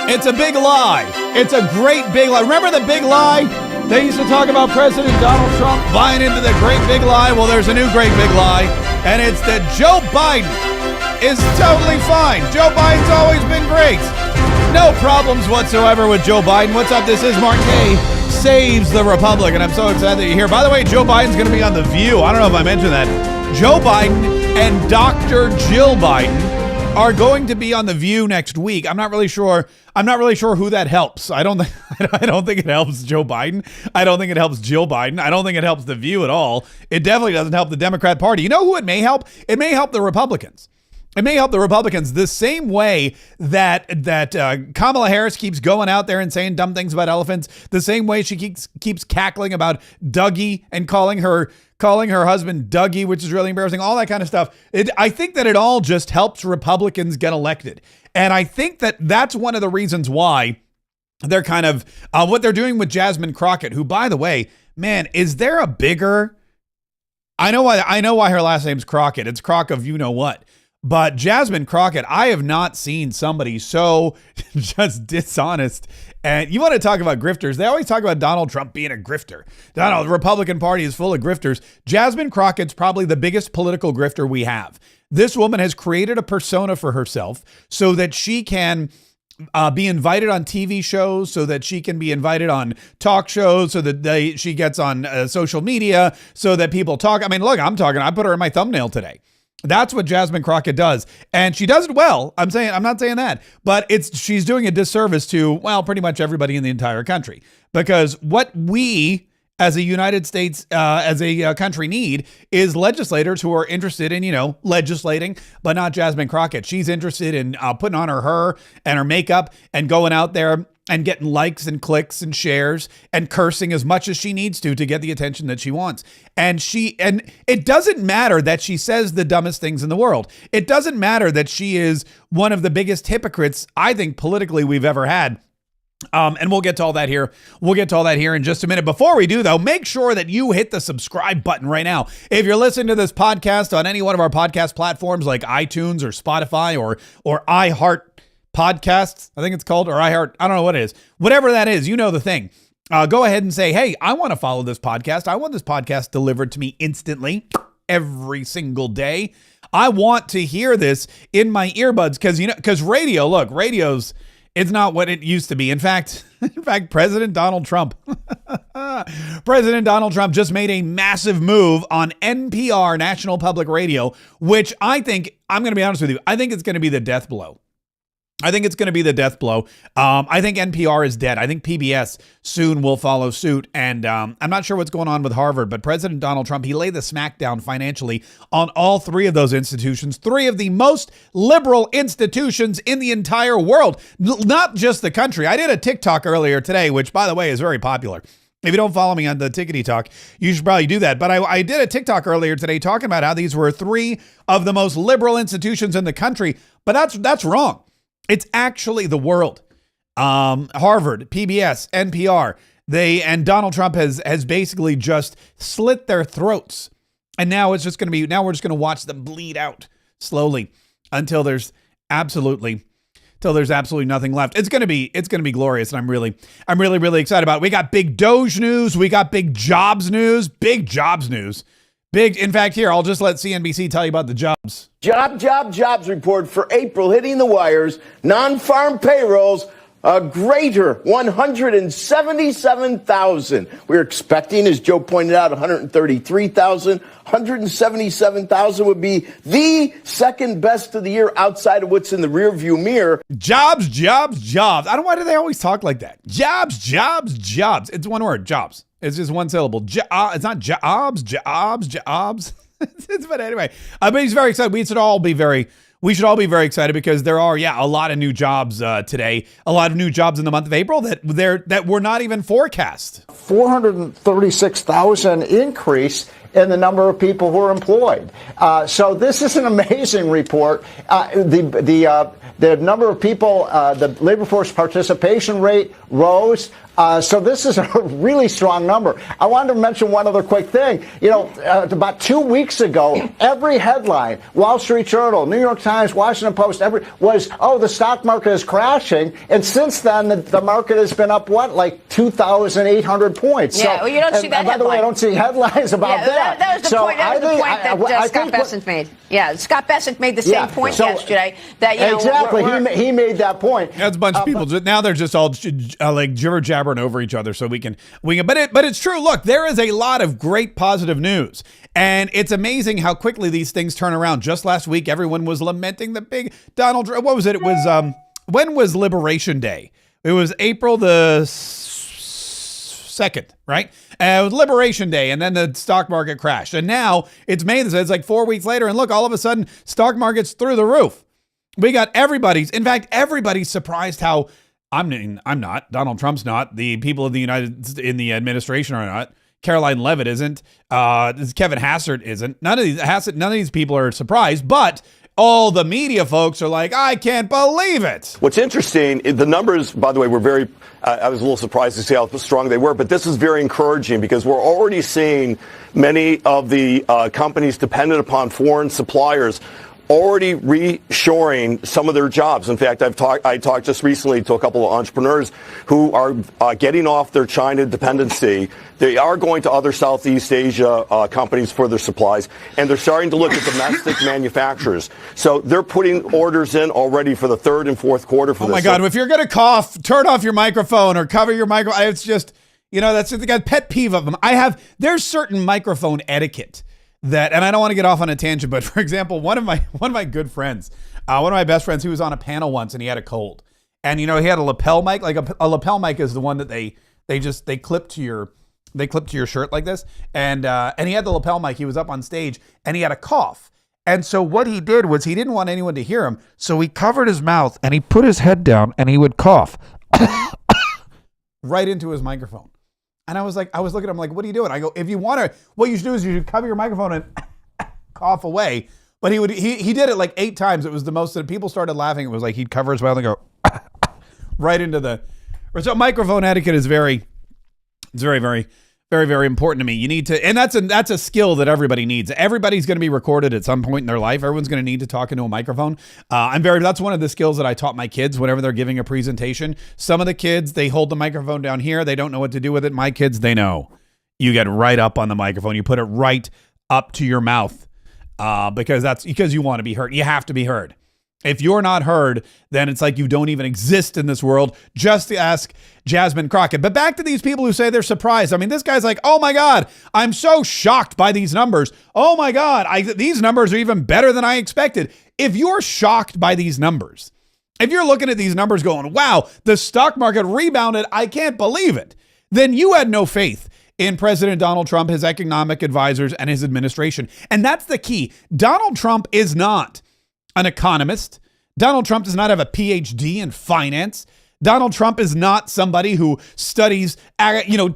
It's a big lie. It's a great big lie. Remember the big lie? They used to talk about President Donald Trump buying into the great big lie. Well, there's a new great big lie, and it's that Joe Biden is totally fine. Joe Biden's always been great. No problems whatsoever with Joe Biden. What's up? This is Mark Kaye Saves the Republic, and I'm so excited that you're here. By the way, Joe Biden's going to be on The View. I don't know if I mentioned that. Joe Biden and Dr. Jill Biden are going to be on The View next week. I'm not really sure who that helps. I don't think it helps Joe Biden. I don't think it helps Jill Biden. I don't think it helps The View at all. It definitely doesn't help the Democrat Party. You know who it may help? It may help the Republicans. It may help the Republicans the same way that Kamala Harris keeps going out there and saying dumb things about elephants, the same way she keeps cackling about Dougie and calling her husband Dougie, which is really embarrassing, all that kind of stuff. I think that it all just helps Republicans get elected. And I think that that's one of the reasons why they're kind of what they're doing with Jasmine Crockett, who, by the way, man, is there a bigger... I know why her last name's Crockett. It's Crock of you know what. But Jasmine Crockett, I have not seen somebody so just dishonest. And you want to talk about grifters. They always talk about Donald Trump being a grifter. The Republican Party is full of grifters. Jasmine Crockett's probably the biggest political grifter we have. This woman has created a persona for herself so that she can be invited on TV shows, so that she can be invited on talk shows, so that she gets on social media, so that people talk. I mean, look, I put her in my thumbnail today. That's what Jasmine Crockett does. And she does it well. I'm not saying that, but she's doing a disservice to, well, pretty much everybody in the entire country, because what we as a United States, as a country need is legislators who are interested in, legislating, but not Jasmine Crockett. She's interested in putting on her and her makeup and going out there and getting likes and clicks and shares and cursing as much as she needs to get the attention that she wants. And it doesn't matter that she says the dumbest things in the world. It doesn't matter that she is one of the biggest hypocrites, I think, politically we've ever had. And we'll get to all that here. We'll get to all that here in just a minute. Before we do, though, make sure that you hit the subscribe button right now. If you're listening to this podcast on any one of our podcast platforms like iTunes or Spotify or iHeart Podcasts, I think it's called, or iHeart, I don't know what it is. Whatever that is, you know the thing. Go ahead and say, hey, I want to follow this podcast. I want this podcast delivered to me instantly every single day. I want to hear this in my earbuds because radio's it's not what it used to be. In fact, President Donald Trump just made a massive move on NPR, National Public Radio, which I think, I'm going to be honest with you, I think it's going to be the death blow. I think NPR is dead. I think PBS soon will follow suit. And I'm not sure what's going on with Harvard, but President Donald Trump, he laid the smackdown financially on all three of those institutions, three of the most liberal institutions in the entire world, not just the country. I did a TikTok earlier today, which, by the way, is very popular. If you don't follow me on the Tickety Talk, you should probably do that. But I did a TikTok earlier today talking about how these were three of the most liberal institutions in the country. But that's wrong. It's actually the world. Harvard, PBS, NPR, and Donald Trump has basically just slit their throats. And now we're just going to watch them bleed out slowly until there's absolutely nothing left. It's going to be glorious. And I'm really excited about it. We got big Doge news. We got big jobs news. In fact, here, I'll just let CNBC tell you about the jobs. Jobs report for April hitting the wires. Non-farm payrolls, a greater 177,000. We're expecting, as Joe pointed out, 133,000. 177,000 would be the second best of the year outside of what's in the rearview mirror. Jobs. I don't know, why do they always talk like that? Jobs. It's one word, jobs. It's just one syllable. It's not jobs. But anyway, but he's very excited. We should all be very excited because there are, a lot of new jobs today. A lot of new jobs in the month of April that were not even forecast. 436,000 increase in the number of people who are employed. So this is an amazing report. The number of people, the labor force participation rate rose. So this is a really strong number. I wanted to mention one other quick thing. About 2 weeks ago, every headline, Wall Street Journal, New York Times, Washington Post, was, the stock market is crashing. And since then, the market has been up, like 2,800 points. Yeah, well, you don't see that by the way, I don't see headlines about that. That was the point. That was the point that Scott Bessent made. Yeah, Scott Bessent made the same point yesterday. That exactly, he made that point. That's a bunch of people. Now they're just all like jibber jabbering over each other, so we can. But it's true. Look, there is a lot of great positive news, and it's amazing how quickly these things turn around. Just last week, everyone was lamenting the big Donald Trump. What was it? It was when was Liberation Day? It was April the 2nd, right? It was Liberation Day, and then the stock market crashed. And now it's May. It's like 4 weeks later, and look, all of a sudden, stock market's through the roof. We got everybody's surprised how I'm not. Donald Trump's not. The people of the in the administration are not. Caroline Leavitt isn't. Kevin Hassert isn't. None of these people are surprised, but all the media folks are like, I can't believe it. What's interesting, the numbers, by the way, were very, I was a little surprised to see how strong they were, but this is very encouraging because we're already seeing many of the companies dependent upon foreign suppliers already reshoring some of their jobs. In fact, I talked just recently to a couple of entrepreneurs who are getting off their China dependency. They are going to other Southeast Asia companies for their supplies, and they're starting to look at domestic manufacturers. So they're putting orders in already for the third and fourth quarter for this. Oh my God, if you're going to cough, turn off your microphone or cover your microphone. It's just, that's the pet peeve of them. There's certain microphone etiquette that, and I don't want to get off on a tangent, but for example, one of my good friends, one of my best friends, he was on a panel once and he had a cold, and he had a lapel mic. Like a lapel mic is the one that they clip to your shirt like this, and he had the lapel mic. He was up on stage and he had a cough, and so what he did was he didn't want anyone to hear him, so he covered his mouth and he put his head down and he would cough right into his microphone. And I was looking at him like, what are you doing? I go, if you want to, what you should do is you should cover your microphone and cough away. But he did it like 8 times. It was the most that people started laughing. It was like he'd cover his mouth and go right into the. So microphone etiquette is very important to me. You need to, and that's a skill that everybody needs. Everybody's going to be recorded at some point in their life. Everyone's going to need to talk into a microphone. That's one of the skills that I taught my kids whenever they're giving a presentation. Some of the kids, they hold the microphone down here. They don't know what to do with it. My kids, they know. You get right up on the microphone. You put it right up to your mouth because you want to be heard. You have to be heard. If you're not heard, then it's like you don't even exist in this world. Just to ask Jasmine Crockett. But back to these people who say they're surprised. I mean, this guy's like, oh my God, I'm so shocked by these numbers. Oh my God, these numbers are even better than I expected. If you're shocked by these numbers, if you're looking at these numbers going, wow, the stock market rebounded, I can't believe it, then you had no faith in President Donald Trump, his economic advisors, and his administration. And that's the key. Donald Trump is not an economist. Donald Trump does not have a PhD in finance. Donald Trump is not somebody who studies,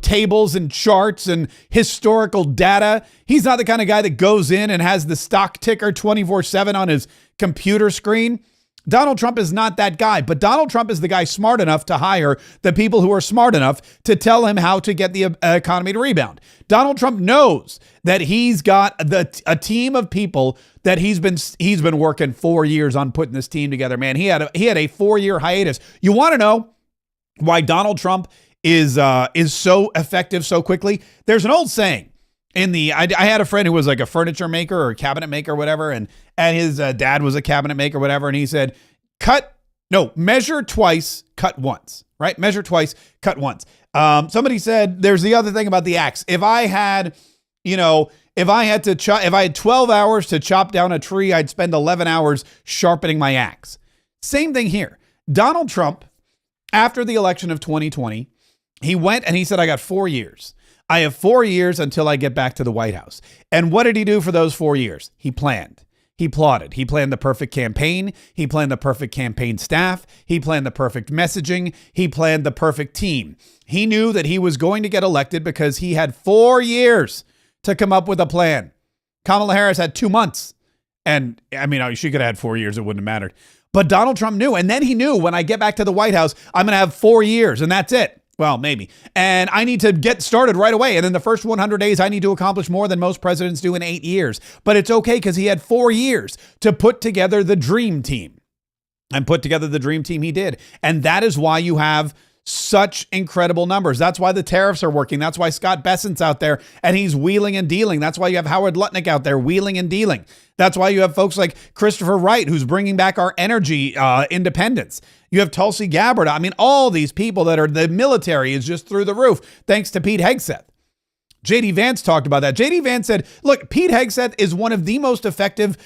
tables and charts and historical data. He's not the kind of guy that goes in and has the stock ticker 24/7 on his computer screen. Donald Trump is not that guy, but Donald Trump is the guy smart enough to hire the people who are smart enough to tell him how to get the economy to rebound. Donald Trump knows that he's got a team of people that he's been working 4 years on putting this team together. Man, he had a 4-year hiatus. You want to know why Donald Trump is so effective so quickly? There's an old saying. I had a friend who was like a furniture maker or a cabinet maker or whatever, and his dad was a cabinet maker or whatever, and he said, measure twice, cut once, right? Measure twice, cut once. Somebody said there's the other thing about the axe. If I had 12 hours to chop down a tree, I'd spend 11 hours sharpening my axe. Same thing here. Donald Trump, after the election of 2020, he went and he said, I got 4 years. I have 4 years until I get back to the White House. And what did he do for those 4 years? He planned. He plotted. He planned the perfect campaign. He planned the perfect campaign staff. He planned the perfect messaging. He planned the perfect team. He knew that he was going to get elected because he had 4 years to come up with a plan. Kamala Harris had 2 months. And I mean, she could have had 4 years. It wouldn't have mattered. But Donald Trump knew. And then he knew, when I get back to the White House, I'm going to have 4 years and that's it. Well, maybe. And I need to get started right away. And in the first 100 days, I need to accomplish more than most presidents do in 8 years. But it's okay because he had 4 years to put together the dream team. And put together the dream team he did. And that is why you have such incredible numbers. That's why the tariffs are working. That's why Scott Bessent's out there and he's wheeling and dealing. That's why you have Howard Lutnick out there wheeling and dealing. That's why you have folks like Christopher Wright, who's bringing back our energy independence. You have Tulsi Gabbard. I mean, all these people that are the military is just through the roof, thanks to Pete Hegseth. J.D. Vance talked about that. J.D. Vance said, look, Pete Hegseth is one of the most effective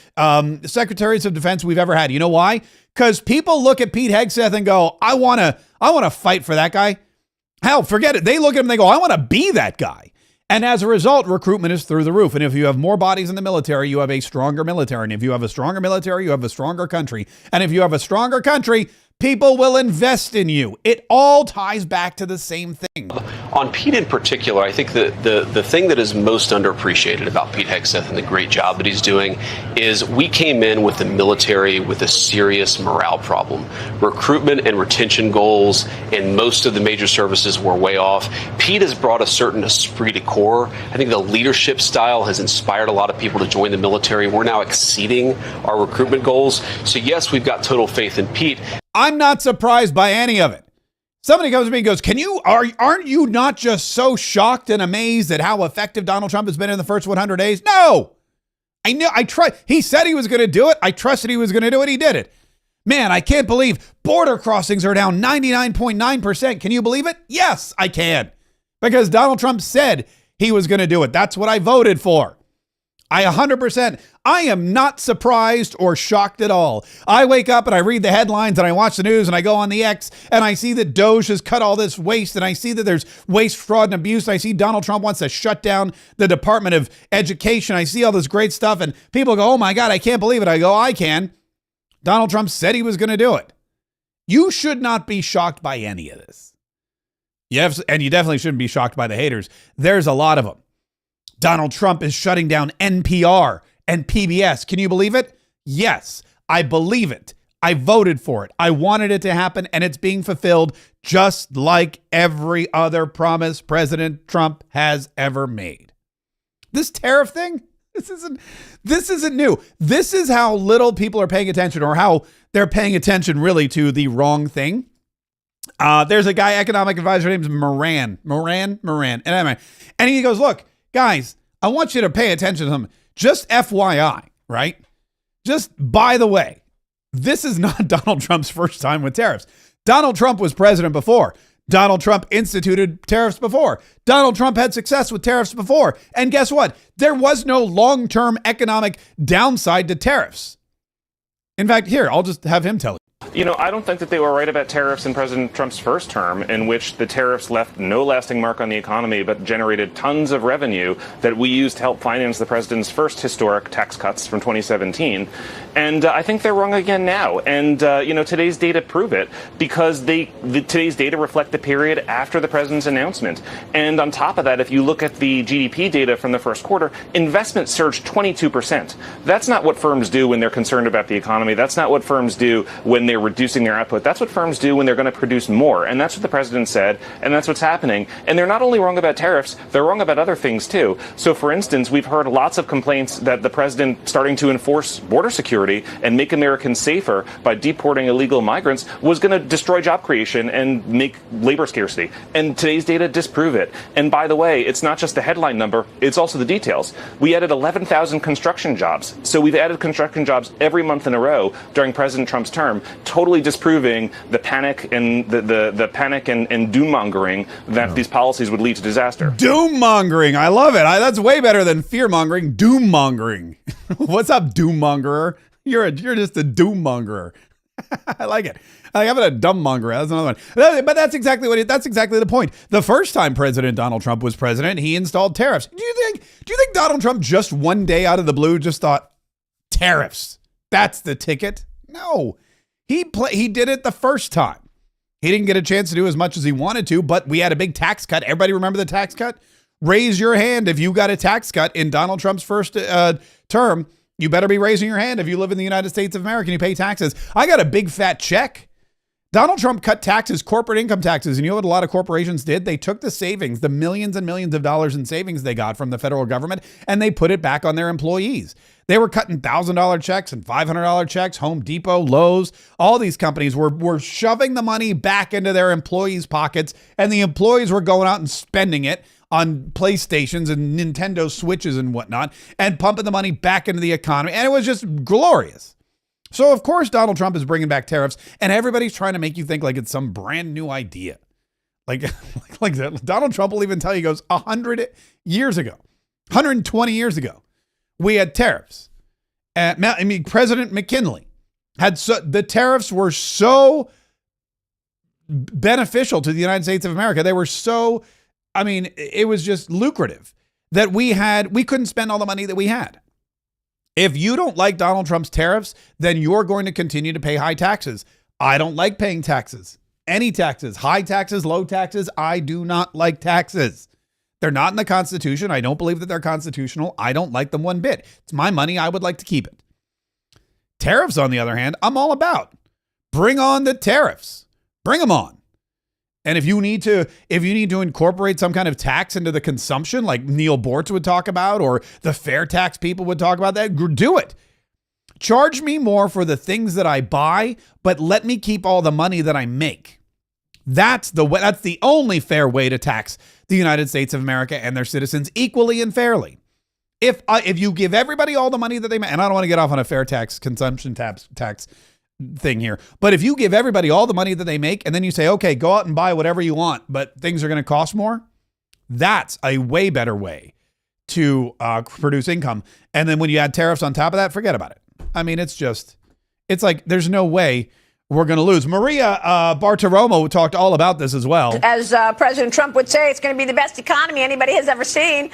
secretaries of defense we've ever had. You know why? Because people look at Pete Hegseth and go, I want to fight for that guy. Hell, forget it. They look at him and they go, I want to be that guy. And as a result, recruitment is through the roof. And if you have more bodies in the military, you have a stronger military. And if you have a stronger military, you have a stronger country. And if you have a stronger country, people will invest in you. It all ties back to the same thing. On Pete in particular, I think the thing that is most underappreciated about Pete Hegseth and the great job that he's doing is we came in with the military with a serious morale problem. Recruitment and retention goals in most of the major services were way off. Pete has brought a certain esprit de corps. I think the leadership style has inspired a lot of people to join the military. We're now exceeding our recruitment goals. So yes, we've got total faith in Pete. I'm not surprised by any of it. Somebody comes to me and goes, aren't you not just so shocked and amazed at how effective Donald Trump has been in the first 100 days? No. He said he was going to do it. I trusted he was going to do it. He did it. Man, I can't believe border crossings are down 99.9%. Can you believe it? Yes, I can. Because Donald Trump said he was going to do it. That's what I voted for. I 100%. I am not surprised or shocked at all. I wake up and I read the headlines and I watch the news and I go on the X and I see that Doge has cut all this waste and I see that there's waste, fraud, and abuse. And I see Donald Trump wants to shut down the Department of Education. I see all this great stuff and people go, oh my God, I can't believe it. I go, I can. Donald Trump said he was going to do it. You should not be shocked by any of this. And you definitely shouldn't be shocked by the haters. There's a lot of them. Donald Trump is shutting down NPR and PBS. Can you believe it? Yes, I believe it. I voted for it. I wanted it to happen, and it's being fulfilled just like every other promise President Trump has ever made. This tariff thing, this isn't new. This is how little people are paying attention, or how they're paying attention really to the wrong thing. There's a guy, economic advisor named Moran. And he goes, look, guys, I want you to pay attention to them. Just FYI, right? Just by the way, this is not Donald Trump's first time with tariffs. Donald Trump was president before. Donald Trump instituted tariffs before. Donald Trump had success with tariffs before. And guess what? There was no long-term economic downside to tariffs. In fact, here, I'll just have him tell you. You know, I don't think that they were right about tariffs in President Trump's first term, in which the tariffs left no lasting mark on the economy, but generated tons of revenue that we used to help finance the president's first historic tax cuts from 2017. And I think they're wrong again now. And, today's data prove it, because today's data reflect the period after the president's announcement. And on top of that, if you look at the GDP data from the first quarter, investment surged 22%. That's not what firms do when they're concerned about the economy. That's not what firms do when they're reducing their output. That's what firms do when they're going to produce more. And that's what the president said, and that's what's happening. And they're not only wrong about tariffs, they're wrong about other things too. So for instance, we've heard lots of complaints that the president starting to enforce border security and make Americans safer by deporting illegal migrants was going to destroy job creation and make labor scarcity. And today's data disprove it. And by the way, it's not just the headline number, it's also the details. We added 11,000 construction jobs. So we've added construction jobs every month in a row during President Trump's term, totally disproving the panic and the panic and doom mongering that these policies would lead to disaster. Doom mongering, I love it. That's way better than fear mongering. Doom mongering. What's up, doom mongerer? You're just a doom mongerer. I like it. How about a dumb mongerer? That's another one. But that's exactly the point. The first time President Donald Trump was president, he installed tariffs. Do you think Donald Trump just one day out of the blue just thought tariffs? That's the ticket? No. He did it the first time. He didn't get a chance to do as much as he wanted to, but we had a big tax cut. Everybody remember the tax cut? Raise your hand if you got a tax cut in Donald Trump's first term. You better be raising your hand if you live in the United States of America and you pay taxes. I got a big fat check. Donald Trump cut taxes, corporate income taxes. And you know what a lot of corporations did? They took the savings, the millions and millions of dollars in savings they got from the federal government, and they put it back on their employees. They were cutting $1,000 checks and $500 checks. Home Depot, Lowe's, all these companies were shoving the money back into their employees' pockets, and the employees were going out and spending it on PlayStations and Nintendo Switches and whatnot, and pumping the money back into the economy. And it was just glorious. So, of course, Donald Trump is bringing back tariffs, and everybody's trying to make you think like it's some brand new idea. Like Donald Trump will even tell you, he goes, 100 years ago, 120 years ago, we had tariffs. President McKinley had the tariffs were so beneficial to the United States of America. They were so, it was just lucrative that we couldn't spend all the money that we had. If you don't like Donald Trump's tariffs, then you're going to continue to pay high taxes. I don't like paying taxes. Any taxes, high taxes, low taxes. I do not like taxes. They're not in the Constitution. I don't believe that they're constitutional. I don't like them one bit. It's my money. I would like to keep it. Tariffs, on the other hand, I'm all about. Bring on the tariffs. Bring them on. And if you need to incorporate some kind of tax into the consumption, like Neil Bortz would talk about, or the fair tax people would talk about that, do it. Charge me more for the things that I buy, but let me keep all the money that I make. That's the only fair way to tax the United States of America and their citizens equally and fairly. If you give everybody all the money that they make, and I don't want to get off on a fair tax, consumption tax thing here, but if you give everybody all the money that they make and then you say, okay, go out and buy whatever you want, but things are going to cost more, that's a way better way to produce income. And then when you add tariffs on top of that, forget about it. It's like there's no way we're going to lose. Maria Bartiromo talked all about this as well. As President Trump would say, it's going to be the best economy anybody has ever seen.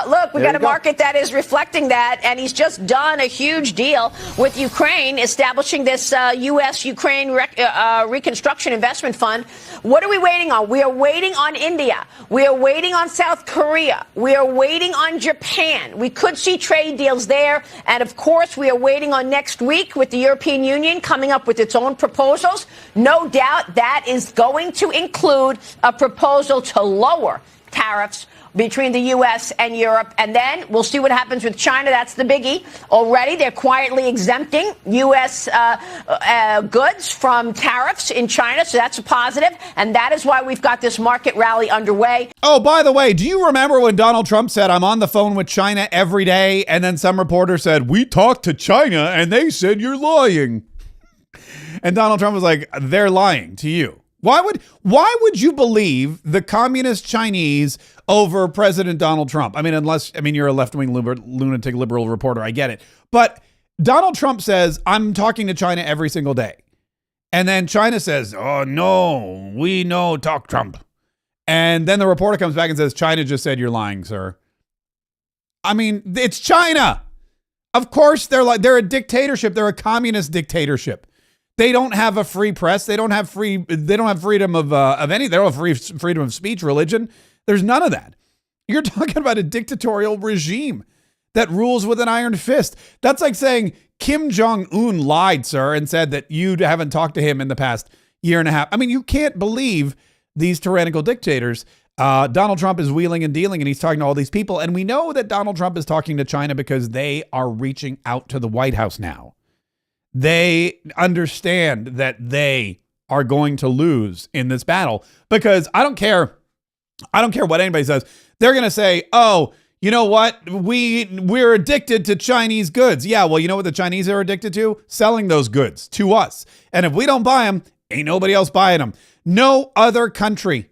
Look, we got a market that is reflecting that, and he's just done a huge deal with Ukraine, establishing this U.S.-Ukraine Reconstruction Investment Fund. What are we waiting on? We are waiting on India. We are waiting on South Korea. We are waiting on Japan. We could see trade deals there. And, of course, we are waiting on next week with the European Union coming up with its own proposals. No doubt that is going to include a proposal to lower tariffs between the U.S. and Europe. And then we'll see what happens with China. That's the biggie. Already, they're quietly exempting U.S. Goods from tariffs in China. So that's a positive. And that is why we've got this market rally underway. Oh, by the way, do you remember when Donald Trump said, I'm on the phone with China every day? And then some reporter said, we talked to China and they said you're lying. And Donald Trump was like, they're lying to you. Why would you believe the communist Chinese over President Donald Trump? Unless you're a left-wing lunatic liberal reporter, I get it. But Donald Trump says, I'm talking to China every single day. And then China says, oh, no, we know, talk Trump. And then the reporter comes back and says, China just said you're lying, sir. It's China. Of course, they're a dictatorship. They're a communist dictatorship. They don't have a free press. They don't have freedom of any. They don't have freedom of speech, religion. There's none of that. You're talking about a dictatorial regime that rules with an iron fist. That's like saying Kim Jong-un lied, sir, and said that you haven't talked to him in the past year and a half. You can't believe these tyrannical dictators. Donald Trump is wheeling and dealing, and he's talking to all these people. And we know that Donald Trump is talking to China because they are reaching out to the White House now. They understand that they are going to lose in this battle because I don't care what anybody says. They're going to say, oh, you know what? We're addicted to Chinese goods. Yeah, well, you know what the Chinese are addicted to? Selling those goods to us. And if we don't buy them, ain't nobody else buying them. No other country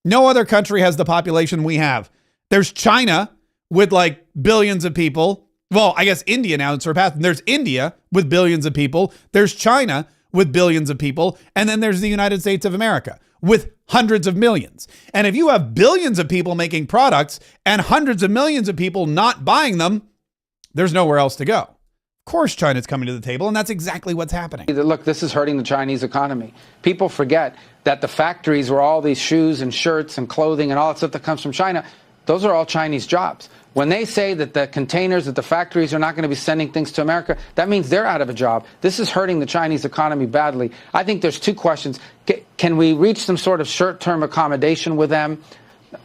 has the population we have. There's China with like billions of people. Well, I guess India now surpassed them. There's India with billions of people. There's China with billions of people. And then there's the United States of America with hundreds of millions. And if you have billions of people making products and hundreds of millions of people not buying them, there's nowhere else to go. Of course, China's coming to the table, and that's exactly what's happening. Look, this is hurting the Chinese economy. People forget that the factories where all these shoes and shirts and clothing and all that stuff that comes from China, those are all Chinese jobs. When they say that the containers, that the factories are not going to be sending things to America, that means they're out of a job. This is hurting the Chinese economy badly. I think there's two questions. Can we reach some sort of short-term accommodation with them?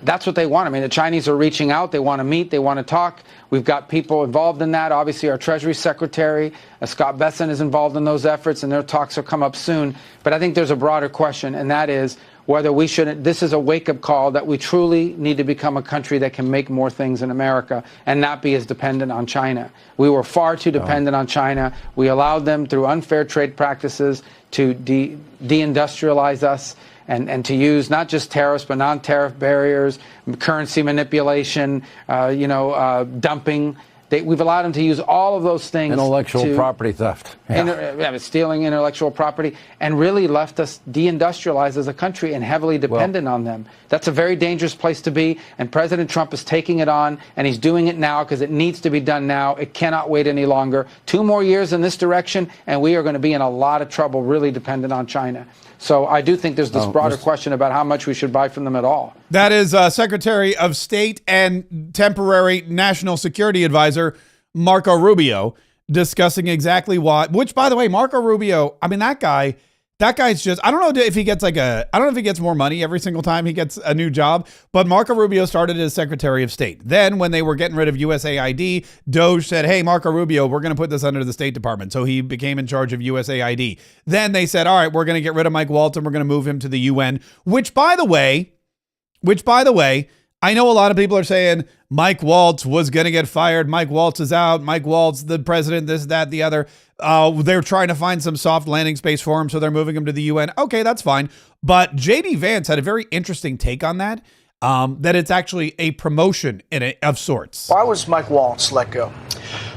That's what they want. I mean, the Chinese are reaching out. They want to meet. They want to talk. We've got people involved in that. Obviously, our Treasury Secretary, Scott Bessent, is involved in those efforts, and their talks will come up soon. But I think there's a broader question, and that is whether we should, this is a wake-up call that we truly need to become a country that can make more things in America and not be as dependent on China. We were far too dependent on China. We allowed them, through unfair trade practices, to deindustrialize us and to use not just tariffs but non-tariff barriers, currency manipulation, dumping. We've allowed them to use all of those things. Intellectual property theft. Stealing intellectual property, and really left us deindustrialized as a country and heavily dependent on them. That's a very dangerous place to be, and President Trump is taking it on, and he's doing it now because it needs to be done now. It cannot wait any longer. 2 more years in this direction, and we are going to be in a lot of trouble, really dependent on China. So I do think there's this broader question about how much we should buy from them at all. That is Secretary of State and temporary National Security Advisor Marco Rubio discussing exactly what, which, by the way, Marco Rubio, I mean, that guy's just, I don't know if he gets I don't know if he gets more money every single time he gets a new job, but Marco Rubio started as Secretary of State. Then when they were getting rid of USAID, Doge said, hey, Marco Rubio, we're going to put this under the State Department. So he became in charge of USAID. Then they said, all right, we're going to get rid of Mike Waltz and we're going to move him to the UN, which by the way, I know a lot of people are saying Mike Waltz was going to get fired. Mike Waltz is out. Mike Waltz, the president, this, that, the other. They're trying to find some soft landing space for him, so they're moving him to the UN. Okay, that's fine. But J.D. Vance had a very interesting take on that, that it's actually a promotion of sorts. Why was Mike Waltz let go?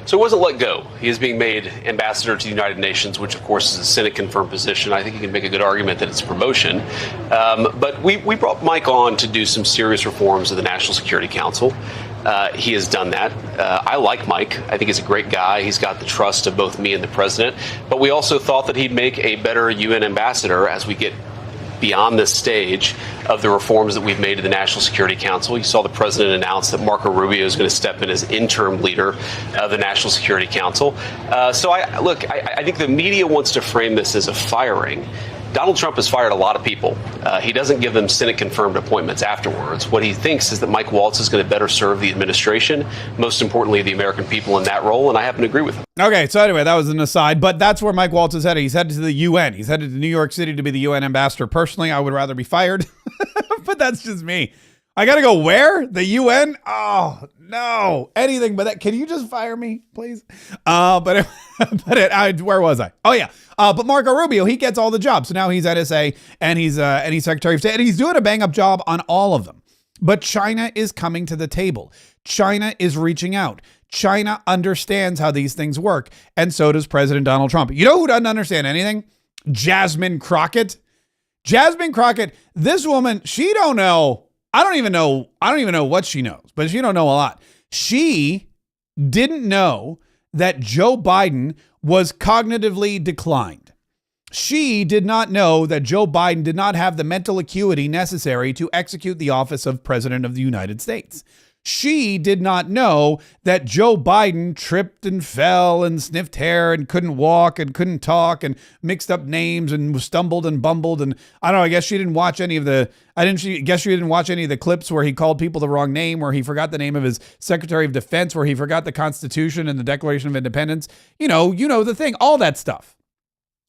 So it wasn't let go. He is being made ambassador to the United Nations, which, of course, is a Senate-confirmed position. I think you can make a good argument that it's a promotion. But we brought Mike on to do some serious reforms of the National Security Council. He has done that. I like Mike. I think he's a great guy. He's got the trust of both me and the president. But we also thought that he'd make a better UN ambassador as we get beyond this stage of the reforms that we've made to the National Security Council. You saw the president announce that Marco Rubio is going to step in as interim leader of the National Security Council. So I think the media wants to frame this as a firing. Donald Trump has fired a lot of people. He doesn't give them Senate-confirmed appointments afterwards. What he thinks is that Mike Waltz is going to better serve the administration, most importantly, the American people in that role, and I happen to agree with him. Okay, so anyway, that was an aside, but that's where Mike Waltz is headed. He's headed to the UN. He's headed to New York City to be the UN ambassador. Personally, I would rather be fired, but that's just me. I got to go where? The UN? Oh, no. Anything but that. Can you just fire me, please? Where was I? Oh, yeah. But Marco Rubio, he gets all the jobs. So now he's NSA and he's Secretary of State, and he's doing a bang-up job on all of them. But China is coming to the table. China is reaching out. China understands how these things work, and so does President Donald Trump. You know who doesn't understand anything? Jasmine Crockett. Jasmine Crockett, this woman, she don't know. I don't even know what she knows, but she don't know a lot. She didn't know that Joe Biden was cognitively declined. She did not know that Joe Biden did not have the mental acuity necessary to execute the office of President of the United States. She did not know that Joe Biden tripped and fell and sniffed hair and couldn't walk and couldn't talk and mixed up names and stumbled and bumbled. And I don't know, I guess she didn't watch any of the clips where he called people the wrong name, where he forgot the name of his Secretary of Defense, where he forgot the Constitution and the Declaration of Independence. You know the thing, all that stuff.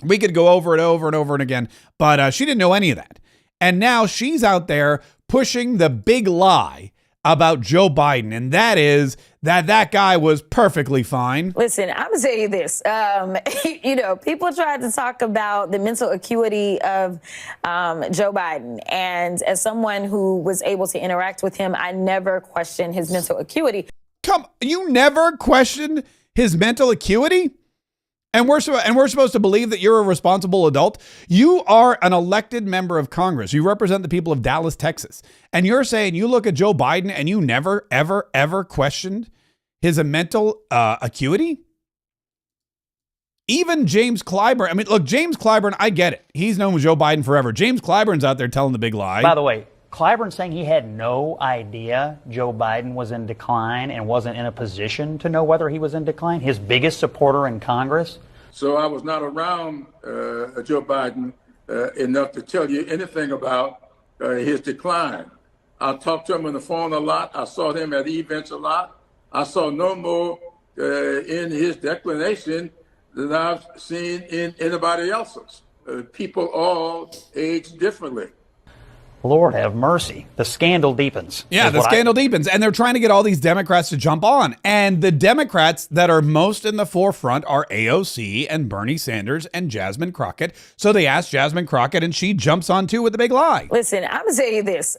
We could go over it over and over and again, but she didn't know any of that. And now she's out there pushing the big lie about Joe Biden, and that is that guy was perfectly fine. Listen, I'm gonna tell you this. People tried to talk about the mental acuity of Joe Biden, and as someone who was able to interact with him, I never questioned his mental acuity. You never questioned his mental acuity? And we're supposed to believe that you're a responsible adult? You are an elected member of Congress. You represent the people of Dallas, Texas. And you're saying you look at Joe Biden and you never, ever, ever questioned his mental acuity? Even James Clyburn. I mean, look, James Clyburn, I get it. He's known with Joe Biden forever. James Clyburn's out there telling the big lie. By the way, Clyburn saying he had no idea Joe Biden was in decline and wasn't in a position to know whether he was in decline, his biggest supporter in Congress? So I was not around Joe Biden enough to tell you anything about his decline. I talked to him on the phone a lot. I saw him at events a lot. I saw no more in his declination than I've seen in anybody else's. People all age differently. Lord have mercy. The scandal deepens. Yeah, the scandal deepens. And they're trying to get all these Democrats to jump on. And the Democrats that are most in the forefront are AOC and Bernie Sanders and Jasmine Crockett. So they asked Jasmine Crockett, and she jumps on too with the big lie. Listen, I'm going to tell you this.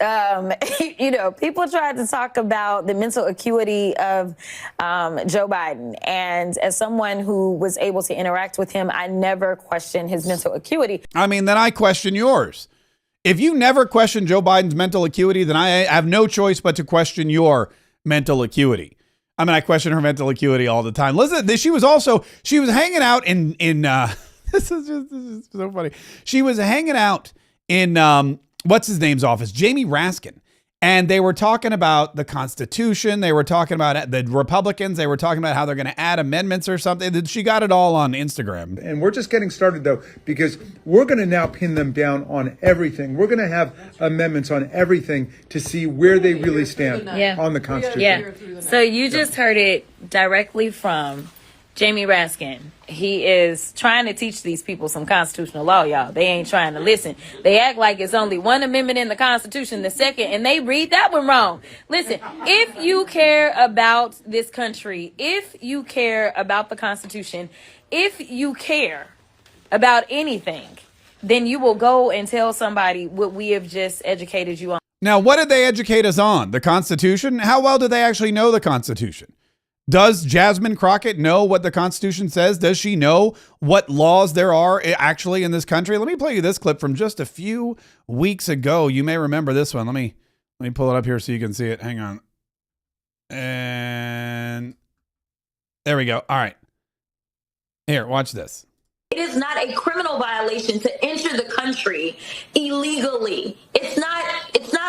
People tried to talk about the mental acuity of Joe Biden. And as someone who was able to interact with him, I never questioned his mental acuity. I mean, then I question yours. If you never question Joe Biden's mental acuity, then I have no choice but to question your mental acuity. I mean, I question her mental acuity all the time. Listen, she was hanging out in this is so funny. She was hanging out in what's his name's office, Jamie Raskin. And they were talking about the Constitution. They were talking about the Republicans. They were talking about how they're going to add amendments or something. She got it all on Instagram. And we're just getting started, though, because we're going to now pin them down on everything. We're going to have amendments on everything to see where they really stand on the Constitution. Yeah. So you just heard it directly from Jamie Raskin. He is trying to teach these people some constitutional law, y'all. They ain't trying to listen. They act like it's only one amendment in the Constitution, the second, and they read that one wrong. Listen, if you care about this country, if you care about the Constitution, if you care about anything, then you will go and tell somebody what we have just educated you on. Now, what did they educate us on? The Constitution? How well do they actually know the Constitution? Does Jasmine Crockett know what the Constitution says? Does she know what laws there are actually in this country? Let me play you this clip from just a few weeks ago. You may remember this one. Let me pull it up here so you can see it. Hang on. And there we go. All right. Here, watch this. It is not a criminal violation to enter the country illegally. It's not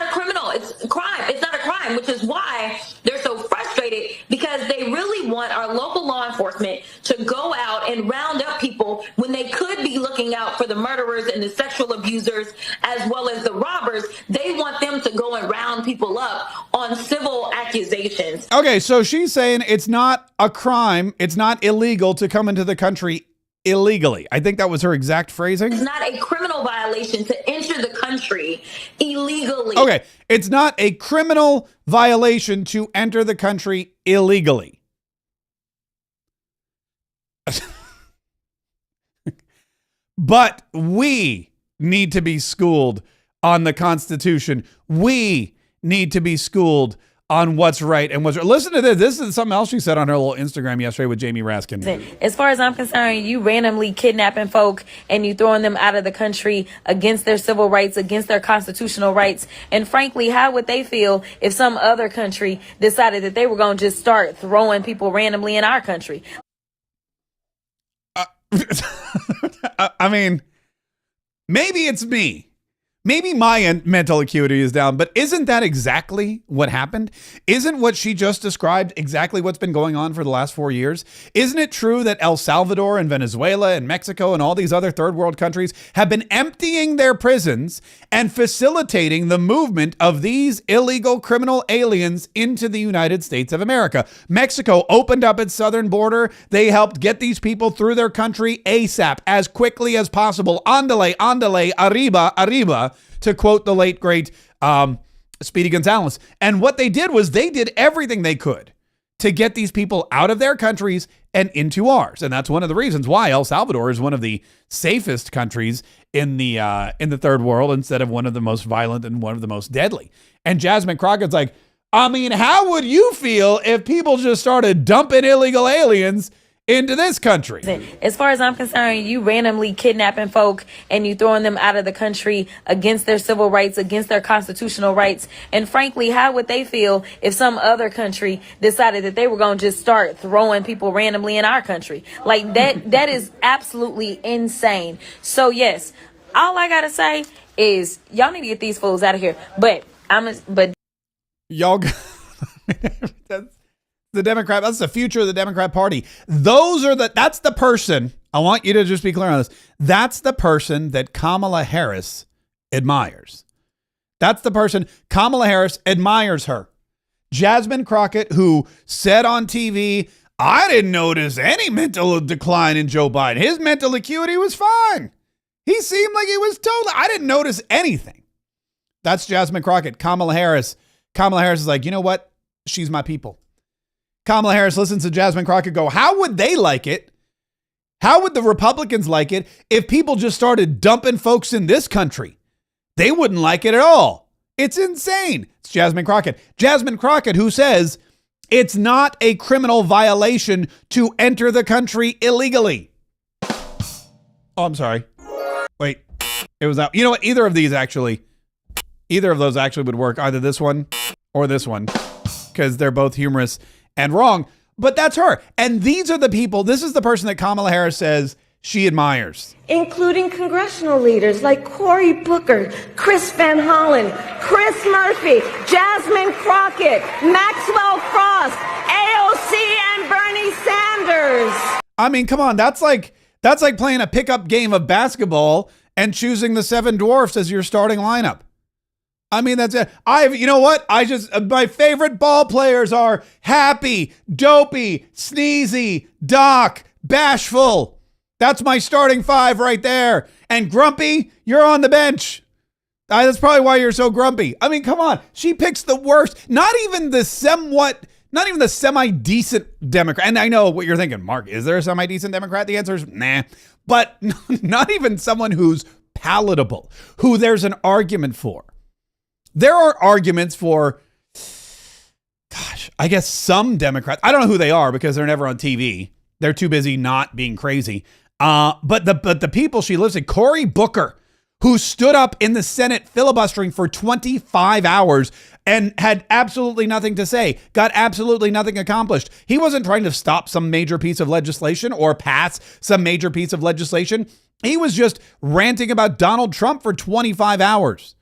a criminal. It's a crime. It's not a crime, which is why they're so frustrated, because they really want our local law enforcement to go out and round up people when they could be looking out for the murderers and the sexual abusers as well as the robbers. They want them to go and round people up on civil accusations. Okay, so she's saying it's not a crime. It's not illegal to come into the country illegally. I think that was her exact phrasing. It's not a criminal violation to enter the country illegally. Okay, it's not a criminal violation to enter the country illegally. But we need to be schooled on the Constitution. We need to be schooled on what's right and what's right. Listen to this. This is something else she said on her little Instagram yesterday with Jamie Raskin. As far as I'm concerned, you randomly kidnapping folk and you throwing them out of the country against their civil rights, against their constitutional rights. And frankly, how would they feel if some other country decided that they were going to just start throwing people randomly in our country? I mean, maybe it's me. Maybe my mental acuity is down, but isn't that exactly what happened? Isn't what she just described exactly what's been going on for the last 4 years? Isn't it true that El Salvador and Venezuela and Mexico and all these other third world countries have been emptying their prisons and facilitating the movement of these illegal criminal aliens into the United States of America? Mexico opened up its southern border. They helped get these people through their country ASAP, as quickly as possible. Andale, andale, arriba, arriba, to quote the late, great Speedy Gonzalez. And what they did was they did everything they could to get these people out of their countries and into ours. And that's one of the reasons why El Salvador is one of the safest countries in the third world instead of one of the most violent and one of the most deadly. And Jasmine Crockett's like, I mean, how would you feel if people just started dumping illegal aliens into this country? As far as I'm concerned, you randomly kidnapping folk and you throwing them out of the country against their civil rights, against their constitutional rights. And frankly, how would they feel if some other country decided that they were going to just start throwing people randomly in our country? Like that is absolutely insane. So yes, all I got to say is y'all need to get these fools out of here. But But y'all, that's the Democrat. That's the future of the Democrat Party. That's the person. I want you to just be clear on this. That's the person that Kamala Harris admires. That's the person. Kamala Harris admires her. Jasmine Crockett, who said on TV, I didn't notice any mental decline in Joe Biden. His mental acuity was fine. He seemed like he was I didn't notice anything. That's Jasmine Crockett. Kamala Harris is like, you know what? She's my people. Kamala Harris listens to Jasmine Crockett go, how would they like it? How would the Republicans like it if people just started dumping folks in this country? They wouldn't like it at all. It's insane. It's Jasmine Crockett. Jasmine Crockett, who says it's not a criminal violation to enter the country illegally. Oh, I'm sorry. Wait, it was that. You know what? Either of those actually would work. Either this one or this one, because they're both humorous and wrong. But that's her. And these are the people. This is the person that Kamala Harris says she admires. Including congressional leaders like Cory Booker, Chris Van Hollen, Chris Murphy, Jasmine Crockett, Maxwell Frost, AOC, and Bernie Sanders. I mean, come on. That's like playing a pickup game of basketball and choosing the 7 dwarfs as your starting lineup. I mean, that's it. You know what? My favorite ball players are Happy, Dopey, Sneezy, Doc, Bashful. That's my starting 5 right there. And Grumpy, you're on the bench. That's probably why you're so grumpy. I mean, come on. She picks the worst, not even the semi-decent Democrat. And I know what you're thinking, Mark, is there a semi-decent Democrat? The answer is nah. But not even someone who's palatable, who there's an argument for. There are arguments for, I guess some Democrats. I don't know who they are because they're never on TV. They're too busy not being crazy. But the people she lives in, Cory Booker, who stood up in the Senate filibustering for 25 hours and had absolutely nothing to say, got absolutely nothing accomplished. He wasn't trying to stop some major piece of legislation or pass some major piece of legislation. He was just ranting about Donald Trump for 25 hours.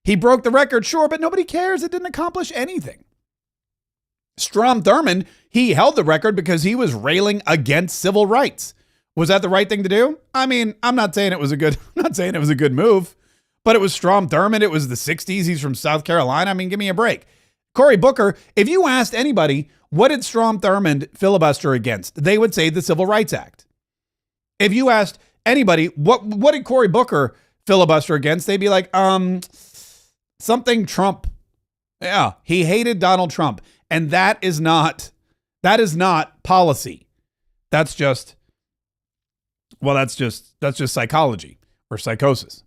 He broke the record, sure, but nobody cares. It didn't accomplish anything. Strom Thurmond, he held the record because he was railing against civil rights. Was that the right thing to do? I mean, I'm not saying it was a good move, but it was Strom Thurmond. It was the 60s. He's from South Carolina. I mean, give me a break. Cory Booker, if you asked anybody, what did Strom Thurmond filibuster against? They would say the Civil Rights Act. If you asked anybody, what did Cory Booker filibuster against? They'd be like, something Trump. Yeah, he hated Donald Trump. And that is not policy. That's just psychology or psychosis.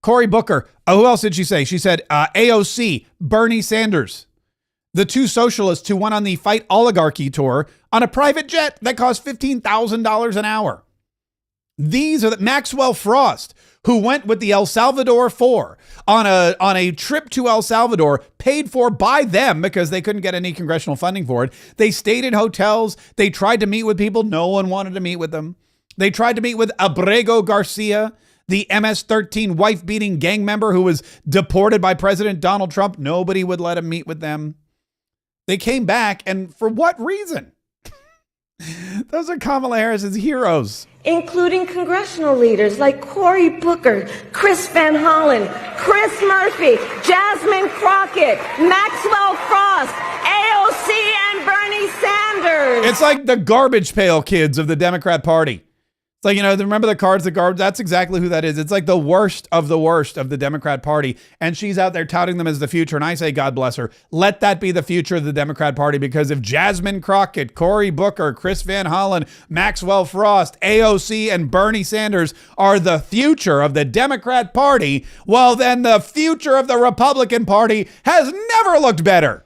Cory Booker. Who else did she say? She said AOC, Bernie Sanders, the 2 socialists who went on the Fight Oligarchy tour on a private jet that cost $15,000 an hour. These are Maxwell Frost, who went with the El Salvador 4 on a trip to El Salvador, paid for by them because they couldn't get any congressional funding for it. They stayed in hotels. They tried to meet with people. No one wanted to meet with them. They tried to meet with Abrego Garcia, the MS-13 wife-beating gang member who was deported by President Donald Trump. Nobody would let him meet with them. They came back, and for what reason? Those are Kamala Harris's heroes. Including congressional leaders like Cory Booker, Chris Van Hollen, Chris Murphy, Jasmine Crockett, Maxwell Frost, AOC, and Bernie Sanders. It's like the garbage pail kids of the Democrat Party. It's like, remember the cards, the garbage? That's exactly who that is. It's like the worst of the Democrat Party. And she's out there touting them as the future. And I say, God bless her. Let that be the future of the Democrat Party. Because if Jasmine Crockett, Cory Booker, Chris Van Hollen, Maxwell Frost, AOC, and Bernie Sanders are the future of the Democrat Party, well, then the future of the Republican Party has never looked better.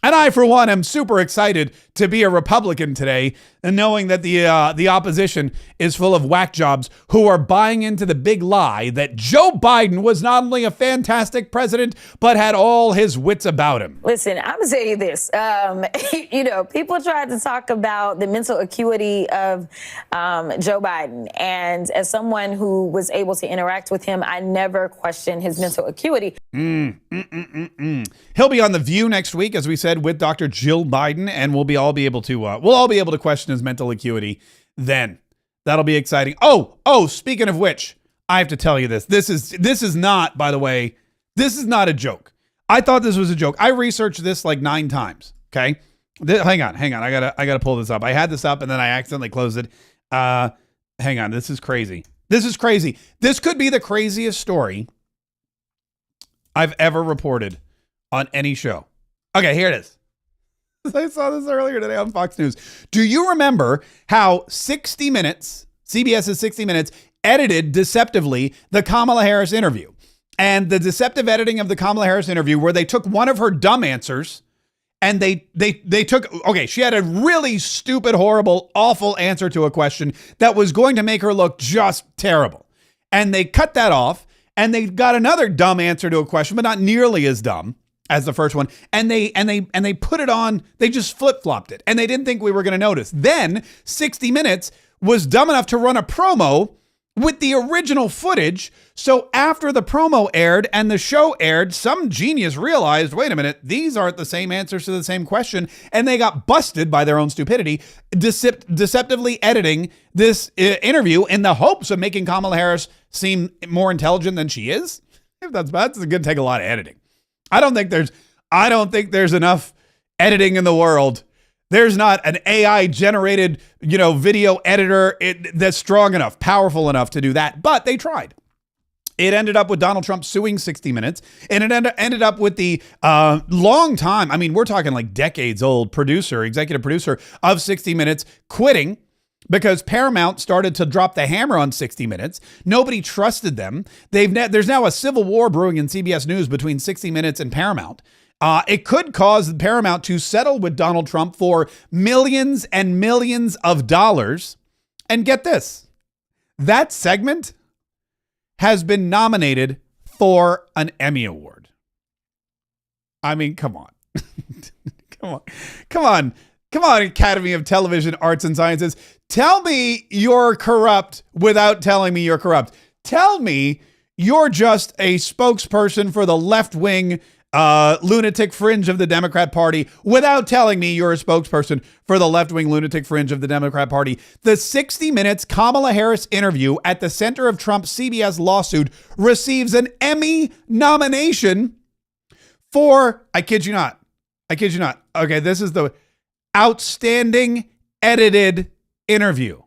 And I, for one, am super excited to be a Republican today, and knowing that the opposition is full of whack jobs who are buying into the big lie that Joe Biden was not only a fantastic president, but had all his wits about him. Listen, I'm going to say this. People tried to talk about the mental acuity of Joe Biden. And as someone who was able to interact with him, I never questioned his mental acuity. He'll be on The View next week, as we said, with Dr. Jill Biden, and we'll all be able to question his mental acuity then. That'll be exciting. Oh, speaking of which, I have to tell you this. This is not, by the way, this is not a joke. I thought this was a joke. I researched this like 9 times. Okay. Hang on. I gotta pull this up. I had this up and then I accidentally closed it. Hang on. This is crazy. This could be the craziest story I've ever reported on any show. Okay, here it is. I saw this earlier today on Fox News. Do you remember how 60 Minutes, CBS's 60 Minutes, edited deceptively the Kamala Harris interview? And the deceptive editing of the Kamala Harris interview, where they took one of her dumb answers and they took, okay, she had a really stupid, horrible, awful answer to a question that was going to make her look just terrible. And they cut that off and they got another dumb answer to a question, but not nearly as dumb as the first one. And they put it on, they just flip-flopped it. And they didn't think we were going to notice. Then 60 Minutes was dumb enough to run a promo with the original footage. So after the promo aired and the show aired, some genius realized, wait a minute, these aren't the same answers to the same question. And they got busted by their own stupidity, deceptively editing this interview in the hopes of making Kamala Harris seem more intelligent than she is. If that's going to take a lot of editing. I don't think there's enough editing in the world. There's not an AI generated, video editor that's strong enough, powerful enough to do that. But they tried. It ended up with Donald Trump suing 60 Minutes. And it ended up with the long time, I mean, we're talking like decades old executive producer of 60 Minutes quitting because Paramount started to drop the hammer on 60 Minutes. Nobody trusted them. There's now a civil war brewing in CBS News between 60 Minutes and Paramount. It could cause Paramount to settle with Donald Trump for millions and millions of dollars. And get this, that segment has been nominated for an Emmy Award. I mean, come on. Come on, Academy of Television Arts and Sciences. Tell me you're corrupt without telling me you're corrupt. Tell me you're just a spokesperson for the left-wing lunatic fringe of the Democrat Party without telling me you're a spokesperson for the left-wing lunatic fringe of the Democrat Party. The 60 Minutes Kamala Harris interview at the center of Trump's CBS lawsuit receives an Emmy nomination for, I kid you not. Okay, this is the outstanding edited interview.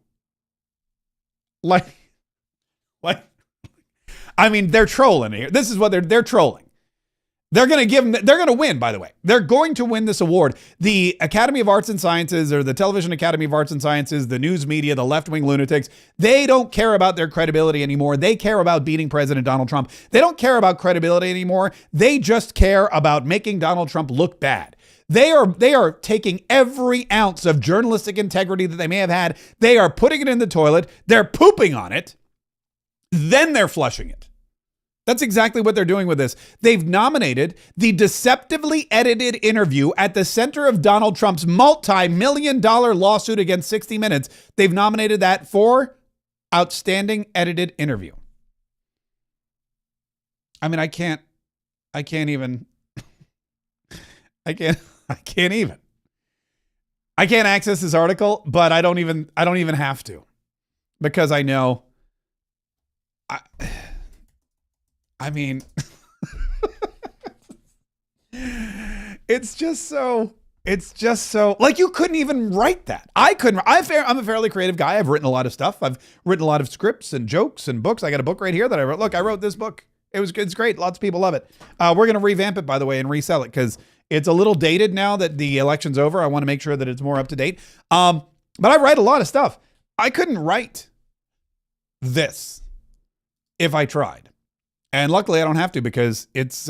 Like, I mean, they're trolling here. This is what they're trolling. They're going to win, by the way. They're going to win this award. The Academy of Arts and Sciences, or the Television Academy of Arts and Sciences, the news media, the left-wing lunatics, they don't care about their credibility anymore. They care about beating President Donald Trump. They don't care about credibility anymore. They just care about making Donald Trump look bad. They are taking every ounce of journalistic integrity that they may have had. They are putting it in the toilet. They're pooping on it. Then they're flushing it. That's exactly what they're doing with this. They've nominated the deceptively edited interview at the center of Donald Trump's multi-million-dollar lawsuit against 60 Minutes. They've nominated that for outstanding edited interview. I mean, I can't even access this article, but I don't even have to, because I know I mean, it's just so like, you couldn't even write that. I'm a fairly creative guy. I've written a lot of stuff. I've written a lot of scripts and jokes and books. I got a book right here that I wrote. Look, I wrote this book. It's great. Lots of people love it. We're going to revamp it, by the way, and resell it because it's a little dated now that the election's over. I want to make sure that it's more up to date. But I write a lot of stuff. I couldn't write this if I tried. And luckily I don't have to, because it's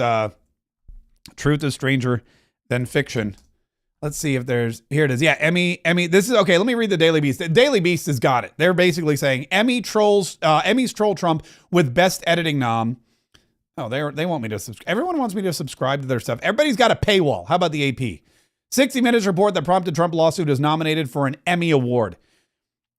truth is stranger than fiction. Let's see if here it is. Yeah, Emmy. This is okay. Let me read the Daily Beast. The Daily Beast has got it. They're basically saying Emmys troll Trump with best editing nom. Oh, they want me to subscribe. Everyone wants me to subscribe to their stuff. Everybody's got a paywall. How about the AP? 60 Minutes report that prompted Trump lawsuit is nominated for an Emmy Award.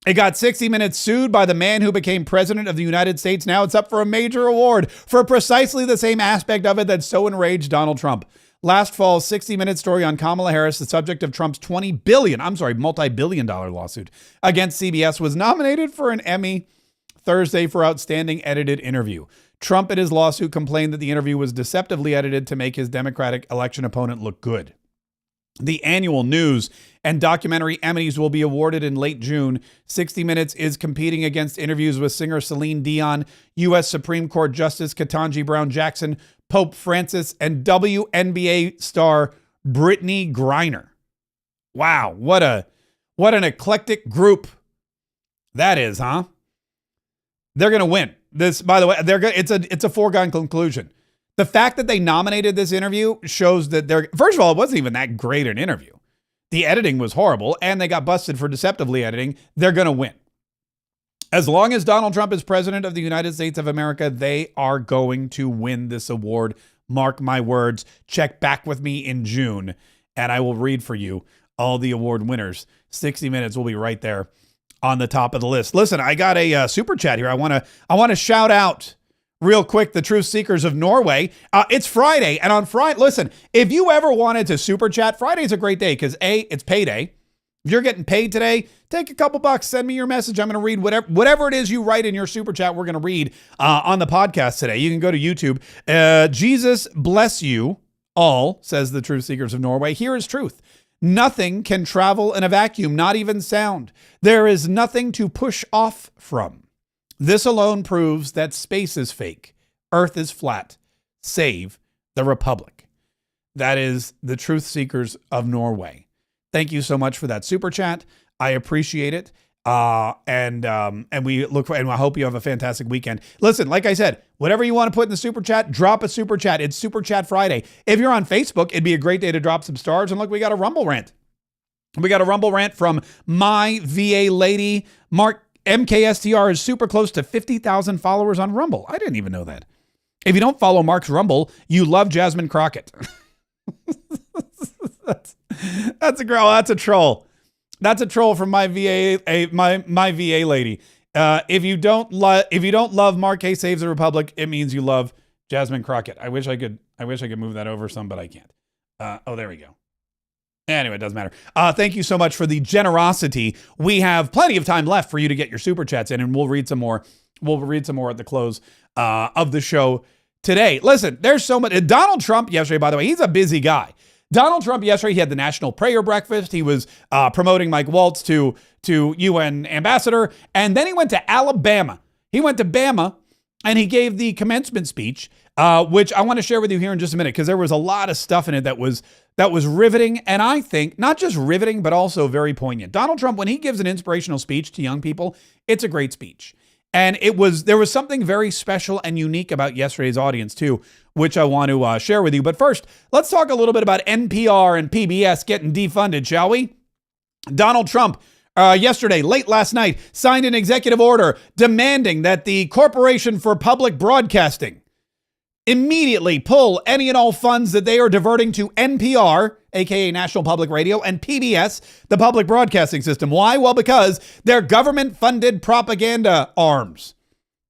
It got 60 Minutes sued by the man who became president of the United States. Now it's up for a major award for precisely the same aspect of it that so enraged Donald Trump. Last fall's 60 Minutes story on Kamala Harris, the subject of Trump's multi-billion dollar lawsuit against CBS, was nominated for an Emmy Thursday for Outstanding Edited Interview. Trump in his lawsuit complained that the interview was deceptively edited to make his Democratic election opponent look good. The annual news and documentary Emmys will be awarded in late June. 60 Minutes is competing against interviews with singer Celine Dion, U.S. Supreme Court Justice Ketanji Brown Jackson, Pope Francis, and WNBA star Brittany Griner. Wow, what an eclectic group that is, huh? They're going to win. This, by the way, it's a foregone conclusion. The fact that they nominated this interview shows that first of all, it wasn't even that great an interview. The editing was horrible, and they got busted for deceptively editing. They're going to win. As long as Donald Trump is president of the United States of America, they are going to win this award. Mark my words. Check back with me in June, and I will read for you all the award winners. 60 Minutes will be right there on the top of the list. Listen, I got a super chat here. I want to shout out real quick the Truth Seekers of Norway. It's Friday, and on Friday, listen, if you ever wanted to super chat, Friday's a great day because it's payday. If you're getting paid today, take a couple bucks, send me your message. I'm going to read whatever it is you write in your super chat. We're going to read on the podcast today. You can go to YouTube. Jesus bless you all, says the Truth Seekers of Norway. Here is truth. Nothing can travel in a vacuum, not even sound. There is nothing to push off from. This alone proves that space is fake. Earth is flat. Save the Republic. That is the Truth Seekers of Norway. Thank you so much for that super chat. I appreciate it. And we look for, and I hope you have a fantastic weekend. Listen, like I said, whatever you want to put in the super chat, drop a super chat. It's Super Chat Friday. If you're on Facebook, it'd be a great day to drop some stars. And look, we got a Rumble rant. We got a Rumble rant from my VA lady, Mark MKSTR is super close to 50,000 followers on Rumble. I didn't even know that. If you don't follow Mark's Rumble, you love Jasmine Crockett. that's a girl. That's a troll. That's a troll from my VA, my VA lady. If you don't love Mark K Saves the Republic, it means you love Jasmine Crockett. I wish I could move that over some, but I can't. Oh, there we go. Anyway, it doesn't matter. Thank you so much for the generosity. We have plenty of time left for you to get your super chats in, and we'll read some more. We'll read some more at the close of the show today. Listen, there's so much. Donald Trump yesterday, by the way, he's a busy guy. Donald Trump yesterday, he had the National Prayer Breakfast. He was promoting Mike Waltz to UN ambassador, and then he went to Alabama. He went to Bama, and he gave the commencement speech, which I want to share with you here in just a minute, because there was a lot of stuff in it that was riveting, and I think not just riveting, but also very poignant. Donald Trump, when he gives an inspirational speech to young people, it's a great speech. And there was something very special and unique about yesterday's audience too, which I want to share with you. But first, let's talk a little bit about NPR and PBS getting defunded, shall we? Donald Trump, yesterday, late last night, signed an executive order demanding that the Corporation for Public Broadcasting immediately pull any and all funds that they are diverting to NPR, aka National Public Radio, and PBS, the public broadcasting system. Why? Well, because they're government-funded propaganda arms.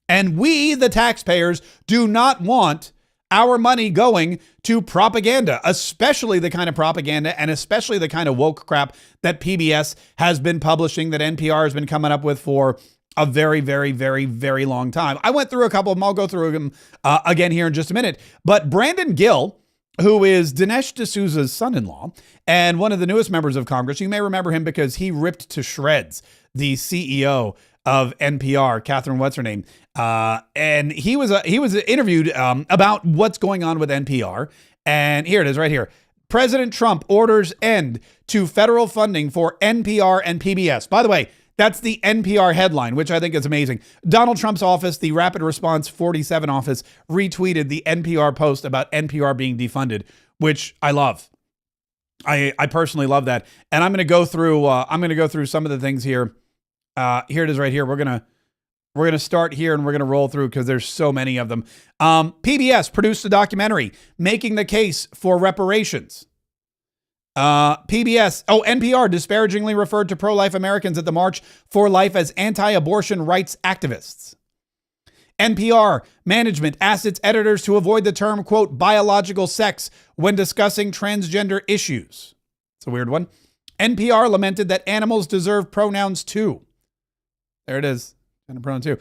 And we, the taxpayers, do not want our money going to propaganda, especially the kind of propaganda and especially the kind of woke crap that PBS has been publishing, that NPR has been coming up with for a very, very, very, very long time. I went through a couple of them. I'll go through them again here in just a minute. But Brandon Gill, who is Dinesh D'Souza's son-in-law and one of the newest members of Congress, you may remember him because he ripped to shreds the CEO of NPR, Catherine what's-her-name. And he was interviewed about what's going on with NPR. And here it is right here. President Trump orders end to federal funding for NPR and PBS. By the way, that's the NPR headline, which I think is amazing. Donald Trump's office, the Rapid Response 47 office, retweeted the NPR post about NPR being defunded, which I love. I personally love that. And I'm going to go through some of the things here. Here it is right here. We're going to start here and we're going to roll through because there's so many of them. PBS produced a documentary making the case for reparations. NPR disparagingly referred to pro-life Americans at the March for Life as anti-abortion rights activists. NPR management asked its editors to avoid the term, quote, biological sex when discussing transgender issues. It's a weird one. NPR lamented that animals deserve pronouns too. There it is. And a pronoun too.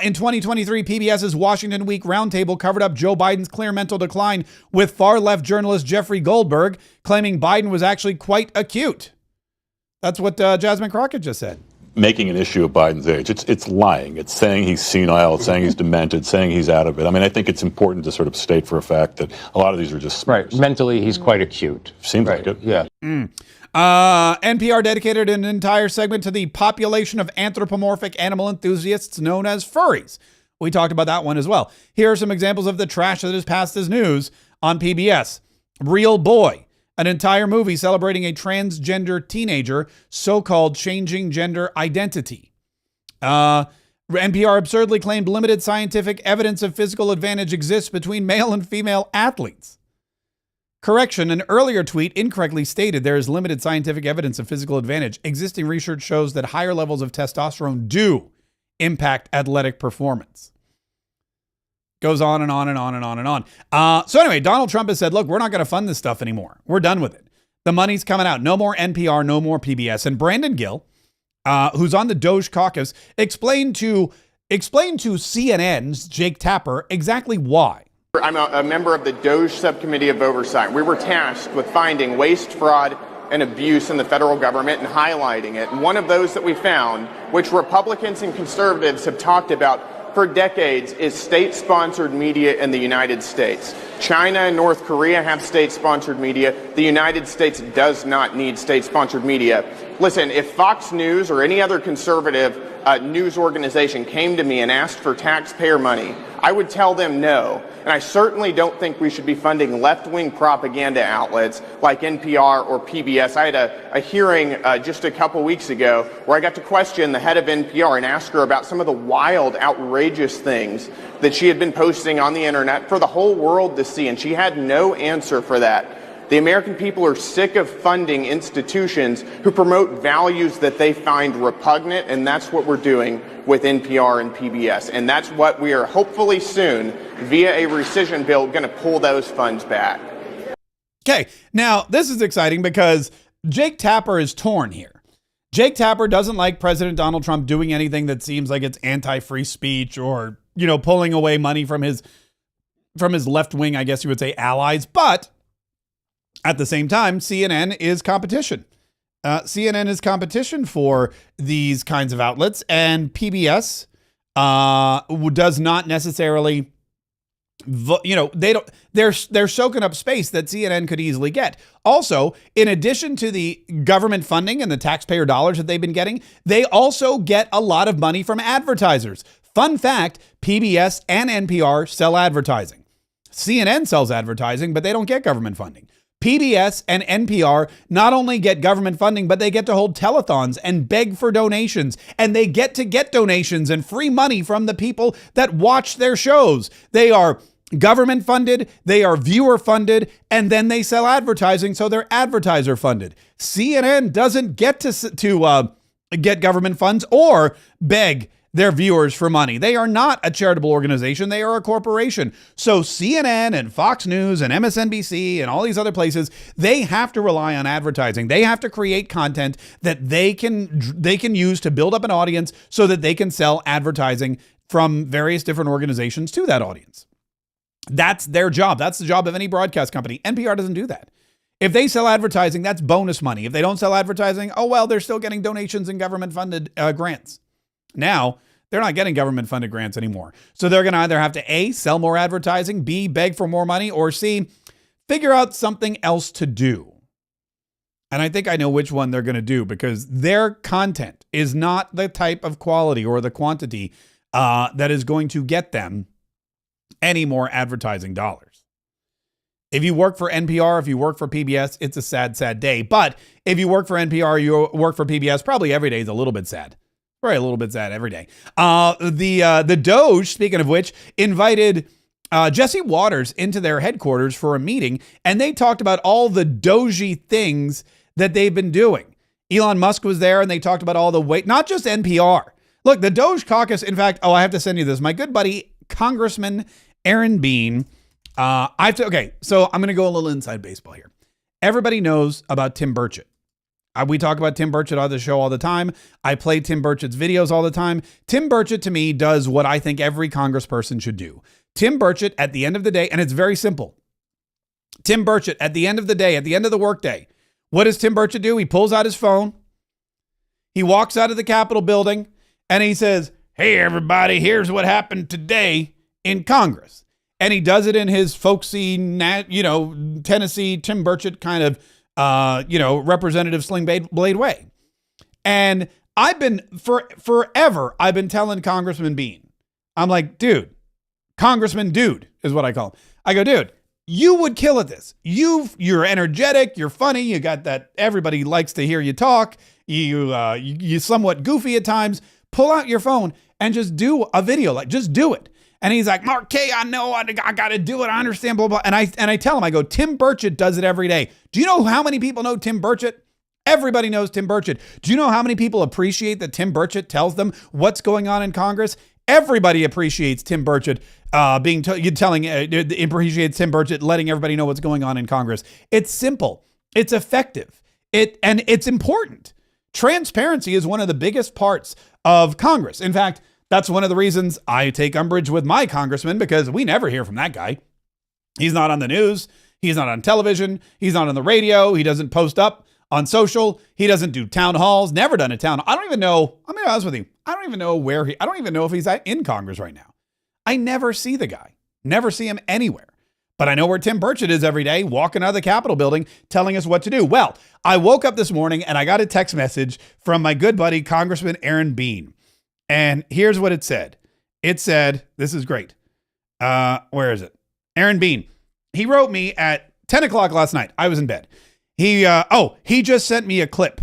In 2023, PBS's Washington Week Roundtable covered up Joe Biden's clear mental decline, with far-left journalist Jeffrey Goldberg claiming Biden was actually quite acute. That's what Jasmine Crockett just said. Making an issue of Biden's age. It's lying. It's saying he's senile. It's saying he's demented, saying he's out of it. I mean, I think it's important to sort of state for a fact that a lot of these are just... Right. Mentally, he's quite acute. Seems like it. Yeah. NPR dedicated an entire segment to the population of anthropomorphic animal enthusiasts known as furries. We talked about that one as well. Here are some examples of the trash that has passed as news on PBS. Real Boy, an entire movie celebrating a transgender teenager, so-called changing gender identity. NPR absurdly claimed limited scientific evidence of physical advantage exists between male and female athletes. Correction, an earlier tweet incorrectly stated there is limited scientific evidence of physical advantage. Existing research shows that higher levels of testosterone do impact athletic performance. Goes on and on and on and on and on. So anyway, Donald Trump has said, look, we're not going to fund this stuff anymore. We're done with it. The money's coming out. No more NPR, no more PBS. And Brandon Gill, who's on the Doge caucus, explained to CNN's Jake Tapper exactly why. I'm a member of the Doge Subcommittee of Oversight. We were tasked with finding waste, fraud, and abuse in the federal government and highlighting it. And one of those that we found, which Republicans and conservatives have talked about for decades, is state-sponsored media in the United States. China and North Korea have state-sponsored media. The United States does not need state-sponsored media. Listen, if Fox News or any other conservative news organization came to me and asked for taxpayer money, I would tell them no. And I certainly don't think we should be funding left-wing propaganda outlets like NPR or PBS. I had a hearing just a couple weeks ago where I got to question the head of NPR and ask her about some of the wild, outrageous things that she had been posting on the internet for the whole world to see, and she had no answer for that. The American people are sick of funding institutions who promote values that they find repugnant, and that's what we're doing with NPR and PBS. And that's what we are hopefully soon, via a rescission bill, going to pull those funds back. Okay, now this is exciting because Jake Tapper is torn here. Jake Tapper doesn't like President Donald Trump doing anything that seems like it's anti-free speech or, pulling away money from his left-wing, I guess you would say, allies. But at the same time, CNN is competition. CNN is competition for these kinds of outlets, and PBS does not necessarily, they're soaking up space that CNN could easily get. Also, in addition to the government funding and the taxpayer dollars that they've been getting, they also get a lot of money from advertisers. Fun fact, PBS and NPR sell advertising. CNN sells advertising, but they don't get government funding. PBS and NPR not only get government funding, but they get to hold telethons and beg for donations, and they get to get donations and free money from the people that watch their shows. They are government funded, they are viewer funded, and then they sell advertising, so they're advertiser funded. CNN doesn't get to get government funds or beg their viewers for money. They are not a charitable organization. They are a corporation. So CNN and Fox News and MSNBC and all these other places, they have to rely on advertising. They have to create content that they can use to build up an audience so that they can sell advertising from various different organizations to that audience. That's their job. That's the job of any broadcast company. NPR doesn't do that. If they sell advertising, that's bonus money. If they don't sell advertising, oh, well, they're still getting donations and government-funded grants. Now, they're not getting government-funded grants anymore. So they're going to either have to A, sell more advertising, B, beg for more money, or C, figure out something else to do. And I think I know which one they're going to do, because their content is not the type of quality or the quantity that is going to get them any more advertising dollars. If you work for NPR, if you work for PBS, it's a sad, sad day. But if you work for NPR, you work for PBS, probably every day is a little bit sad. Probably a little bit sad every day. The Doge, speaking of which, invited Jesse Waters into their headquarters for a meeting, and they talked about all the doji things that they've been doing. Elon Musk was there, and they talked about all the weight, not just NPR. Look, the Doge caucus, in fact, I have to send you this. My good buddy, Congressman Aaron Bean. Okay, so I'm going to go a little inside baseball here. Everybody knows about Tim Burchett. We talk about Tim Burchett on the show all the time. I play Tim Burchett's videos all the time. Tim Burchett, to me, does what I think every congressperson should do. Tim Burchett, at the end of the day, and it's very simple. Tim Burchett, at the end of the day, at the end of the workday, what does Tim Burchett do? He pulls out his phone. He walks out of the Capitol building, and he says, "Hey, everybody, here's what happened today in Congress." And he does it in his folksy, Tennessee Tim Burchett kind of, Representative Sling Blade way. And I've been, forever, I've been telling Congressman Bean, I'm like, dude, Congressman Dude is what I call him. I go, dude, you would kill at this. You're energetic. You're funny. You got that. Everybody likes to hear you talk. You somewhat goofy at times. Pull out your phone and just do a video. Just do it. And he's like, Mark Kaye, I know I got to do it. I understand, blah, blah. And I tell him, I go, Tim Burchett does it every day. Do you know how many people know Tim Burchett? Everybody knows Tim Burchett. Do you know how many people appreciate that Tim Burchett tells them what's going on in Congress? Everybody appreciates Tim Burchett appreciates Tim Burchett letting everybody know what's going on in Congress. It's simple. It's effective. And it's important. Transparency is one of the biggest parts of Congress. In fact, that's one of the reasons I take umbrage with my congressman, because we never hear from that guy. He's not on the news. He's not on television. He's not on the radio. He doesn't post up on social. He doesn't do town halls. Never done a town. I don't even know. I'm going to be honest with you. I don't even know I don't even know if he's in Congress right now. I never see the guy. Never see him anywhere. But I know where Tim Burchett is every day, walking out of the Capitol building, telling us what to do. Well, I woke up this morning and I got a text message from my good buddy, Congressman Aaron Bean. And here's what it said. It said, this is great. Where is it? Aaron Bean. He wrote me at 10 o'clock last night. I was in bed. He just sent me a clip.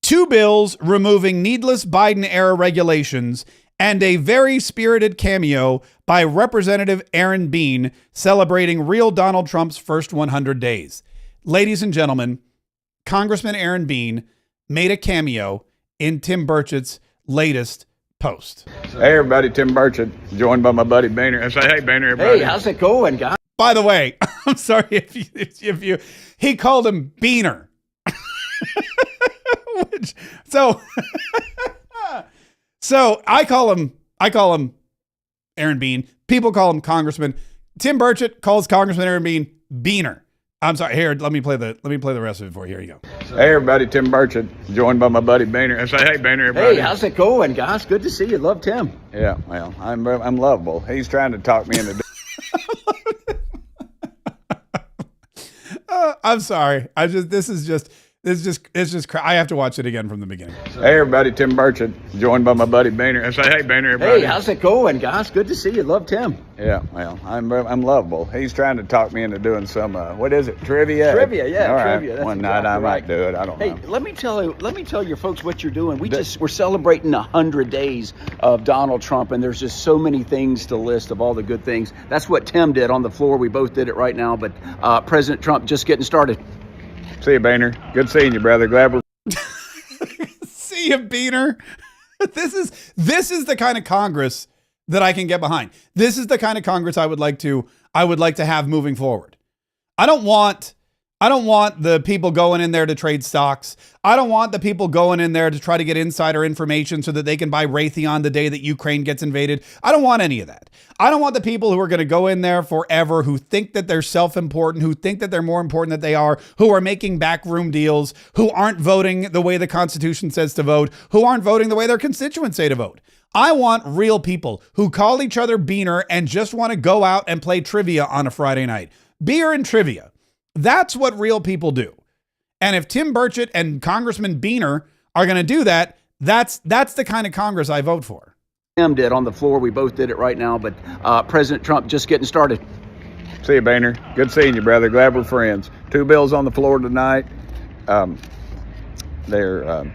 2 bills removing needless Biden-era regulations and a very spirited cameo by Representative Aaron Bean celebrating real Donald Trump's first 100 days. Ladies and gentlemen, Congressman Aaron Bean made a cameo in Tim Burchett's latest post. Hey, everybody, Tim Burchett, joined by my buddy Boehner. I say, hey, Boehner, everybody. Hey, how's it going, guys? By the way, I'm sorry he called him Beaner. So I call him Aaron Bean. People call him Congressman. Tim Burchett calls Congressman Aaron Bean Beaner. I'm sorry. Here, let me play the rest of it for you. Here you go. Hey, everybody, Tim Burchett, joined by my buddy Boehner. I say, hey, Boehner, everybody. Hey, how's it going, guys? Good to see you. Love Tim. Yeah, well, I'm lovable. He's trying to talk me into. I'm sorry. It's just I have to watch it again from the beginning. Hey, everybody, Tim Burchett, joined by my buddy Boehner. I say, hey, Boehner, everybody. Hey, how's it going, guys? Good to see you. Love Tim. Yeah, well, I'm lovable. He's trying to talk me into doing some what is it? Trivia. Trivia, yeah, all trivia. Right. That's One exactly night I might right. do it. I don't know. Hey, let me tell your folks what you're doing. We're celebrating 100 days of Donald Trump, and there's just so many things to list of all the good things. That's what Tim did on the floor. We both did it right now, but President Trump just getting started. See you, Boehner. Good seeing you, brother. Glad we're. See you, Beaner. This is the kind of Congress that I can get behind. This is the kind of Congress I would like to have moving forward. I don't want the people going in there to trade stocks. I don't want the people going in there to try to get insider information so that they can buy Raytheon the day that Ukraine gets invaded. I don't want any of that. I don't want the people who are going to go in there forever, who think that they're self-important, who think that they're more important than they are, who are making backroom deals, who aren't voting the way the Constitution says to vote, who aren't voting the way their constituents say to vote. I want real people who call each other Beaner and just want to go out and play trivia on a Friday night. Beer and trivia. That's what real people do. And if Tim Burchett and Congressman Beaner are going to do that, that's the kind of Congress I vote for. Tim did on the floor. We both did it right now, but President Trump just getting started. See you, Boehner. Good seeing you, brother. Glad we're friends. 2 bills on the floor tonight. They're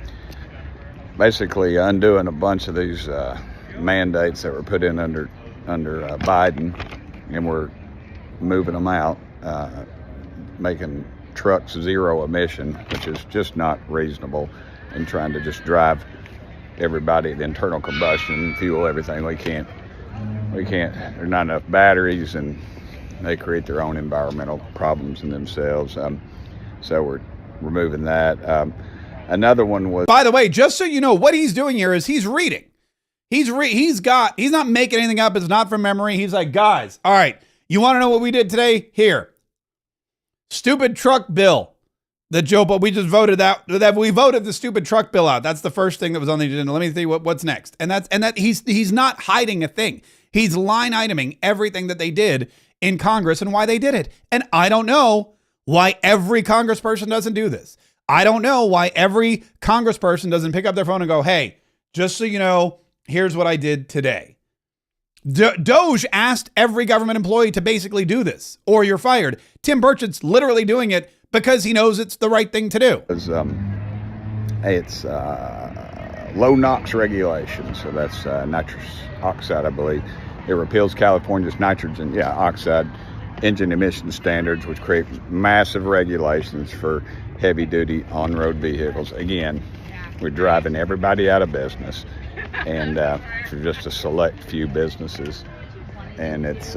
basically undoing a bunch of these mandates that were put in under under Biden, and we're moving them out, making trucks zero emission, which is just not reasonable, and trying to just drive everybody to internal combustion, fuel everything. We can't. There's not enough batteries, and they create their own environmental problems in themselves. So we're removing that. Another one was. By the way, just so you know, what he's doing here is he's reading. He's not making anything up. It's not from memory. He's like, guys, all right, you want to know what we did today? Here, stupid truck bill. But we just voted that we voted the stupid truck bill out. That's the first thing that was on the agenda. Let me see what's next. And that he's not hiding a thing. He's line iteming everything that they did in Congress and why they did it. And I don't know why every congressperson doesn't do this. I don't know why every congressperson doesn't pick up their phone and go, hey, just so you know, here's what I did today. Doge asked every government employee to basically do this, or you're fired. Tim Burchett's literally doing it because he knows it's the right thing to do. It's low NOx regulations, so that's nitrous oxide, I believe. It repeals California's nitrogen oxide engine emission standards, which create massive regulations for heavy-duty on-road vehicles. Again, we're driving everybody out of business, and for just a select few businesses. And it's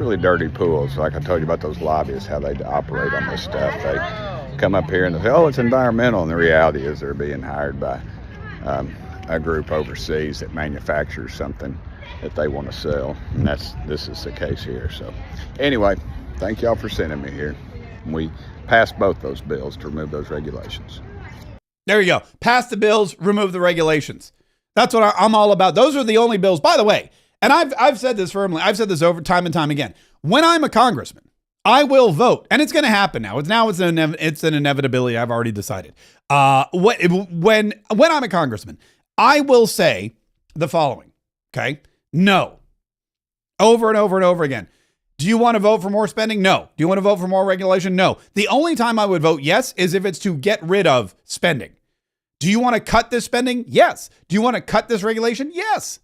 really dirty pools. Like I told you about those lobbyists, how they operate on this stuff. They come up here and they say, oh, it's environmental. And the reality is they're being hired by a group overseas that manufactures something that they want to sell. And this is the case here. So anyway, thank y'all for sending me here. We passed both those bills to remove those regulations. There you go. Pass the bills, remove the regulations. That's what I'm all about. Those are the only bills, by the way. And I've said this firmly. I've said this over time and time again. When I'm a congressman, I will vote, and it's going to happen now. It's an inevitability. I've already decided. When I'm a congressman, I will say the following. Okay, no, over and over and over again. Do you want to vote for more spending? No. Do you want to vote for more regulation? No. The only time I would vote yes is if it's to get rid of spending. Do you want to cut this spending? Yes. Do you want to cut this regulation? Yes.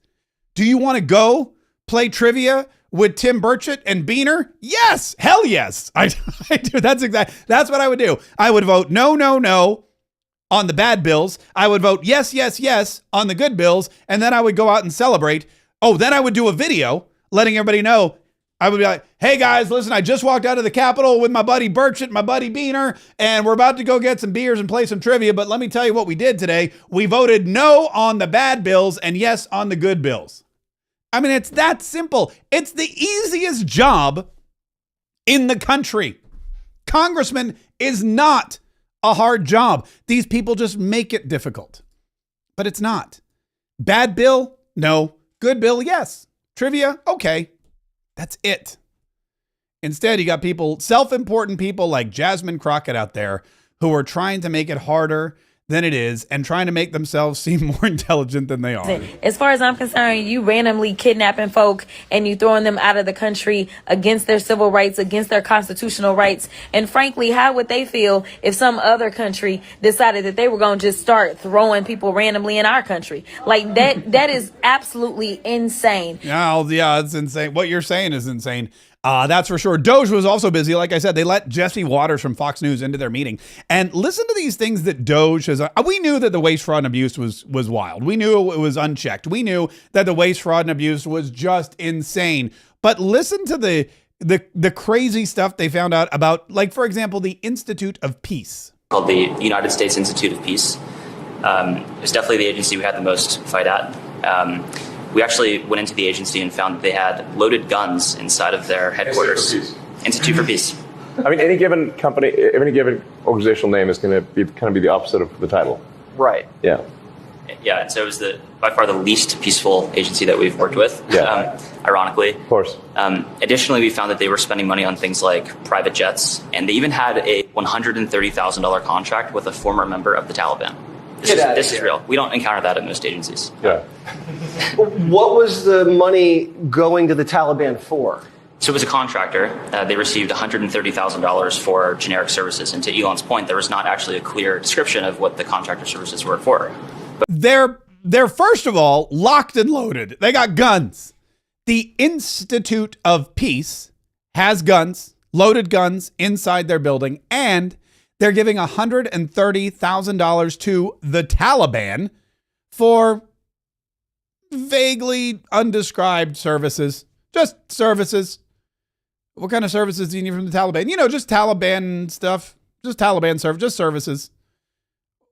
Do you want to go play trivia with Tim Burchett and Boehner? Yes. Hell yes. I do. That's what I would do. I would vote no on the bad bills. I would vote yes on the good bills. And then I would go out and celebrate. Oh, then I would do a video letting everybody know. I would be like, hey guys, listen, I just walked out of the Capitol with my buddy Burchett, my buddy Boehner, and we're about to go get some beers and play some trivia. But let me tell you what we did today. We voted no on the bad bills and yes on the good bills. I mean, it's that simple. It's the easiest job in the country. Congressman is not a hard job. These people just make it difficult, but it's not. Bad bill? No. Good bill? Yes. Trivia? Okay. That's it. Instead, you got people, self-important people like Jasmine Crockett out there who are trying to make it harder than it is and trying to make themselves seem more intelligent than they are. As far as I'm concerned, you randomly kidnapping folk and you throwing them out of the country against their civil rights, against their constitutional rights. And frankly, how would they feel if some other country decided that they were going to just start throwing people randomly in our country? Like that is absolutely insane. Yeah, it's insane. What you're saying is insane. That's for sure. Doge was also busy. Like I said, they let Jesse Waters from Fox News into their meeting. And listen to these things that Doge has. We knew that the waste, fraud, and abuse was wild. We knew it was unchecked. We knew that the waste, fraud, and abuse was just insane. But listen to the crazy stuff they found out about, like, for example, the Institute of Peace. Called the United States Institute of Peace. It's definitely the agency we had the most fight at. We actually went into the agency and found that they had loaded guns inside of their headquarters. Institute for Peace. I mean, any given company, any given organizational name is going to be kind of be the opposite of the title. Right. Yeah. Yeah, and so it was by far the least peaceful agency that we've worked with, ironically. Of course. Additionally, we found that they were spending money on things like private jets, and they even had a $130,000 contract with a former member of the Taliban. This is real. We don't encounter that at most agencies. Yeah. What was the money going to the Taliban for? So it was a contractor. They received $130,000 for generic services. And to Elon's point, there was not actually a clear description of what the contractor services were for. They're first of all locked and loaded. They got guns. The Institute of Peace has guns, loaded guns inside their building, and they're giving $130,000 to the Taliban for vaguely undescribed services. Just services. What kind of services do you need from the Taliban? You know, just Taliban stuff. Just Taliban just services.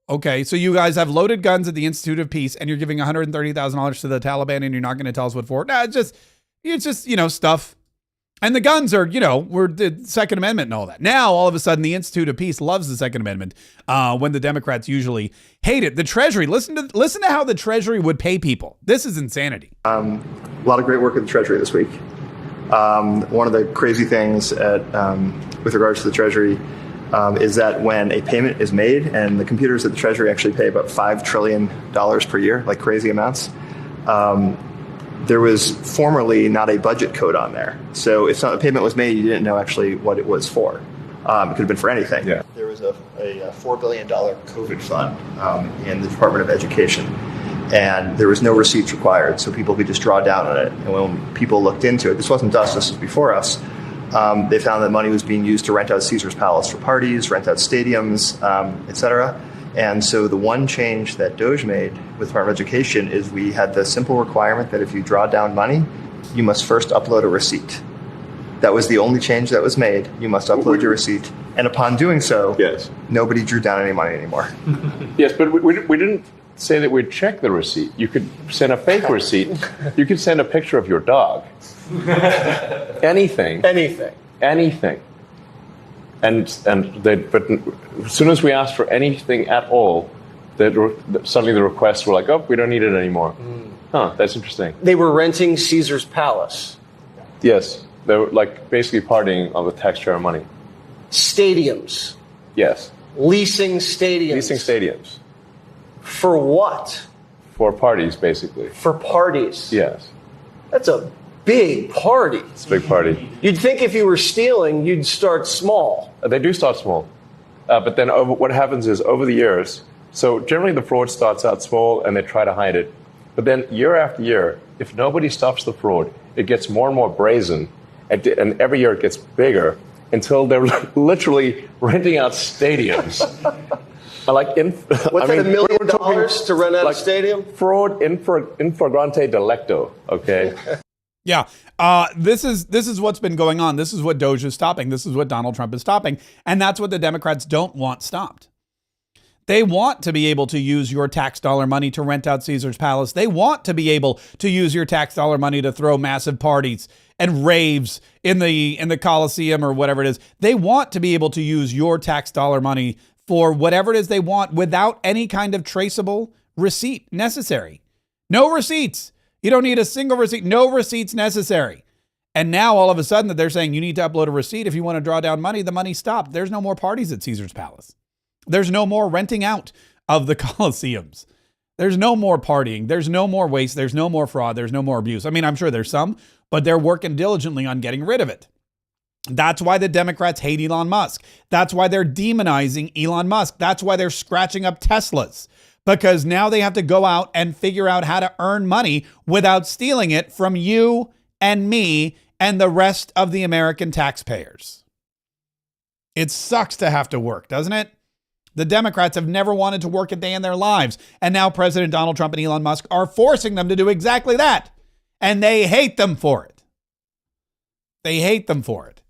Okay, so you guys have loaded guns at the Institute of Peace, and you're giving $130,000 to the Taliban, and you're not going to tell us what for? Nah, it's just stuff. And the guns are, we're the Second Amendment and all that. Now, all of a sudden, the Institute of Peace loves the Second Amendment when the Democrats usually hate it. The Treasury, listen to how the Treasury would pay people. This is insanity. A lot of great work at the Treasury this week. One of the crazy things with regards to the Treasury is that when a payment is made, and the computers at the Treasury actually pay about $5 trillion per year, like crazy amounts, there was formerly not a budget code on there. So if a payment was made, you didn't know actually what it was for. It could have been for anything. Yeah. There was a $4 billion COVID fund in the Department of Education, and there was no receipts required, so people could just draw down on it. And when people looked into it, this wasn't us, this was before us, they found that money was being used to rent out Caesar's Palace for parties, rent out stadiums, etc. And so the one change that DOJ made with the Department of Education is we had the simple requirement that if you draw down money, you must first upload a receipt. That was the only change that was made. You must upload your receipt. And upon doing so, yes, nobody drew down any money anymore. Yes, but we didn't say that we'd check the receipt. You could send a fake receipt. You could send a picture of your dog. Anything. But as soon as we asked for anything at all, suddenly the requests were like, oh, we don't need it anymore. Huh, that's interesting. They were renting Caesar's Palace. Yes, they were like basically partying on the taxpayer money. Stadiums. Yes. Leasing stadiums. For what? For parties, basically. For parties? Yes. That's a big party. It's a big party. You'd think if you were stealing, you'd start small. They do start small. But then what happens is over the years, so generally the fraud starts out small and they try to hide it. But then year after year, if nobody stops the fraud, it gets more and more brazen. And every year it gets bigger until they're literally renting out stadiums. What's that, $1 million to rent out a stadium? Fraud in flagrante delicto, okay? Yeah, this is what's been going on. This is what DOJ is stopping. This is what Donald Trump is stopping. And that's what the Democrats don't want stopped. They want to be able to use your tax dollar money to rent out Caesar's Palace. They want to be able to use your tax dollar money to throw massive parties and raves in the Coliseum or whatever it is. They want to be able to use your tax dollar money for whatever it is they want without any kind of traceable receipt necessary. No receipts. You don't need a single receipt. No receipts necessary. And now all of a sudden that they're saying you need to upload a receipt if you want to draw down money, the money stopped. There's no more parties at Caesar's Palace. There's no more renting out of the Coliseums. There's no more partying. There's no more waste. There's no more fraud. There's no more abuse. I mean, I'm sure there's some, but they're working diligently on getting rid of it. That's why the Democrats hate Elon Musk. That's why they're demonizing Elon Musk. That's why they're scratching up Teslas, because now they have to go out and figure out how to earn money without stealing it from you and me and the rest of the American taxpayers. It sucks to have to work, doesn't it? The Democrats have never wanted to work a day in their lives. And now President Donald Trump and Elon Musk are forcing them to do exactly that. And they hate them for it. They hate them for it.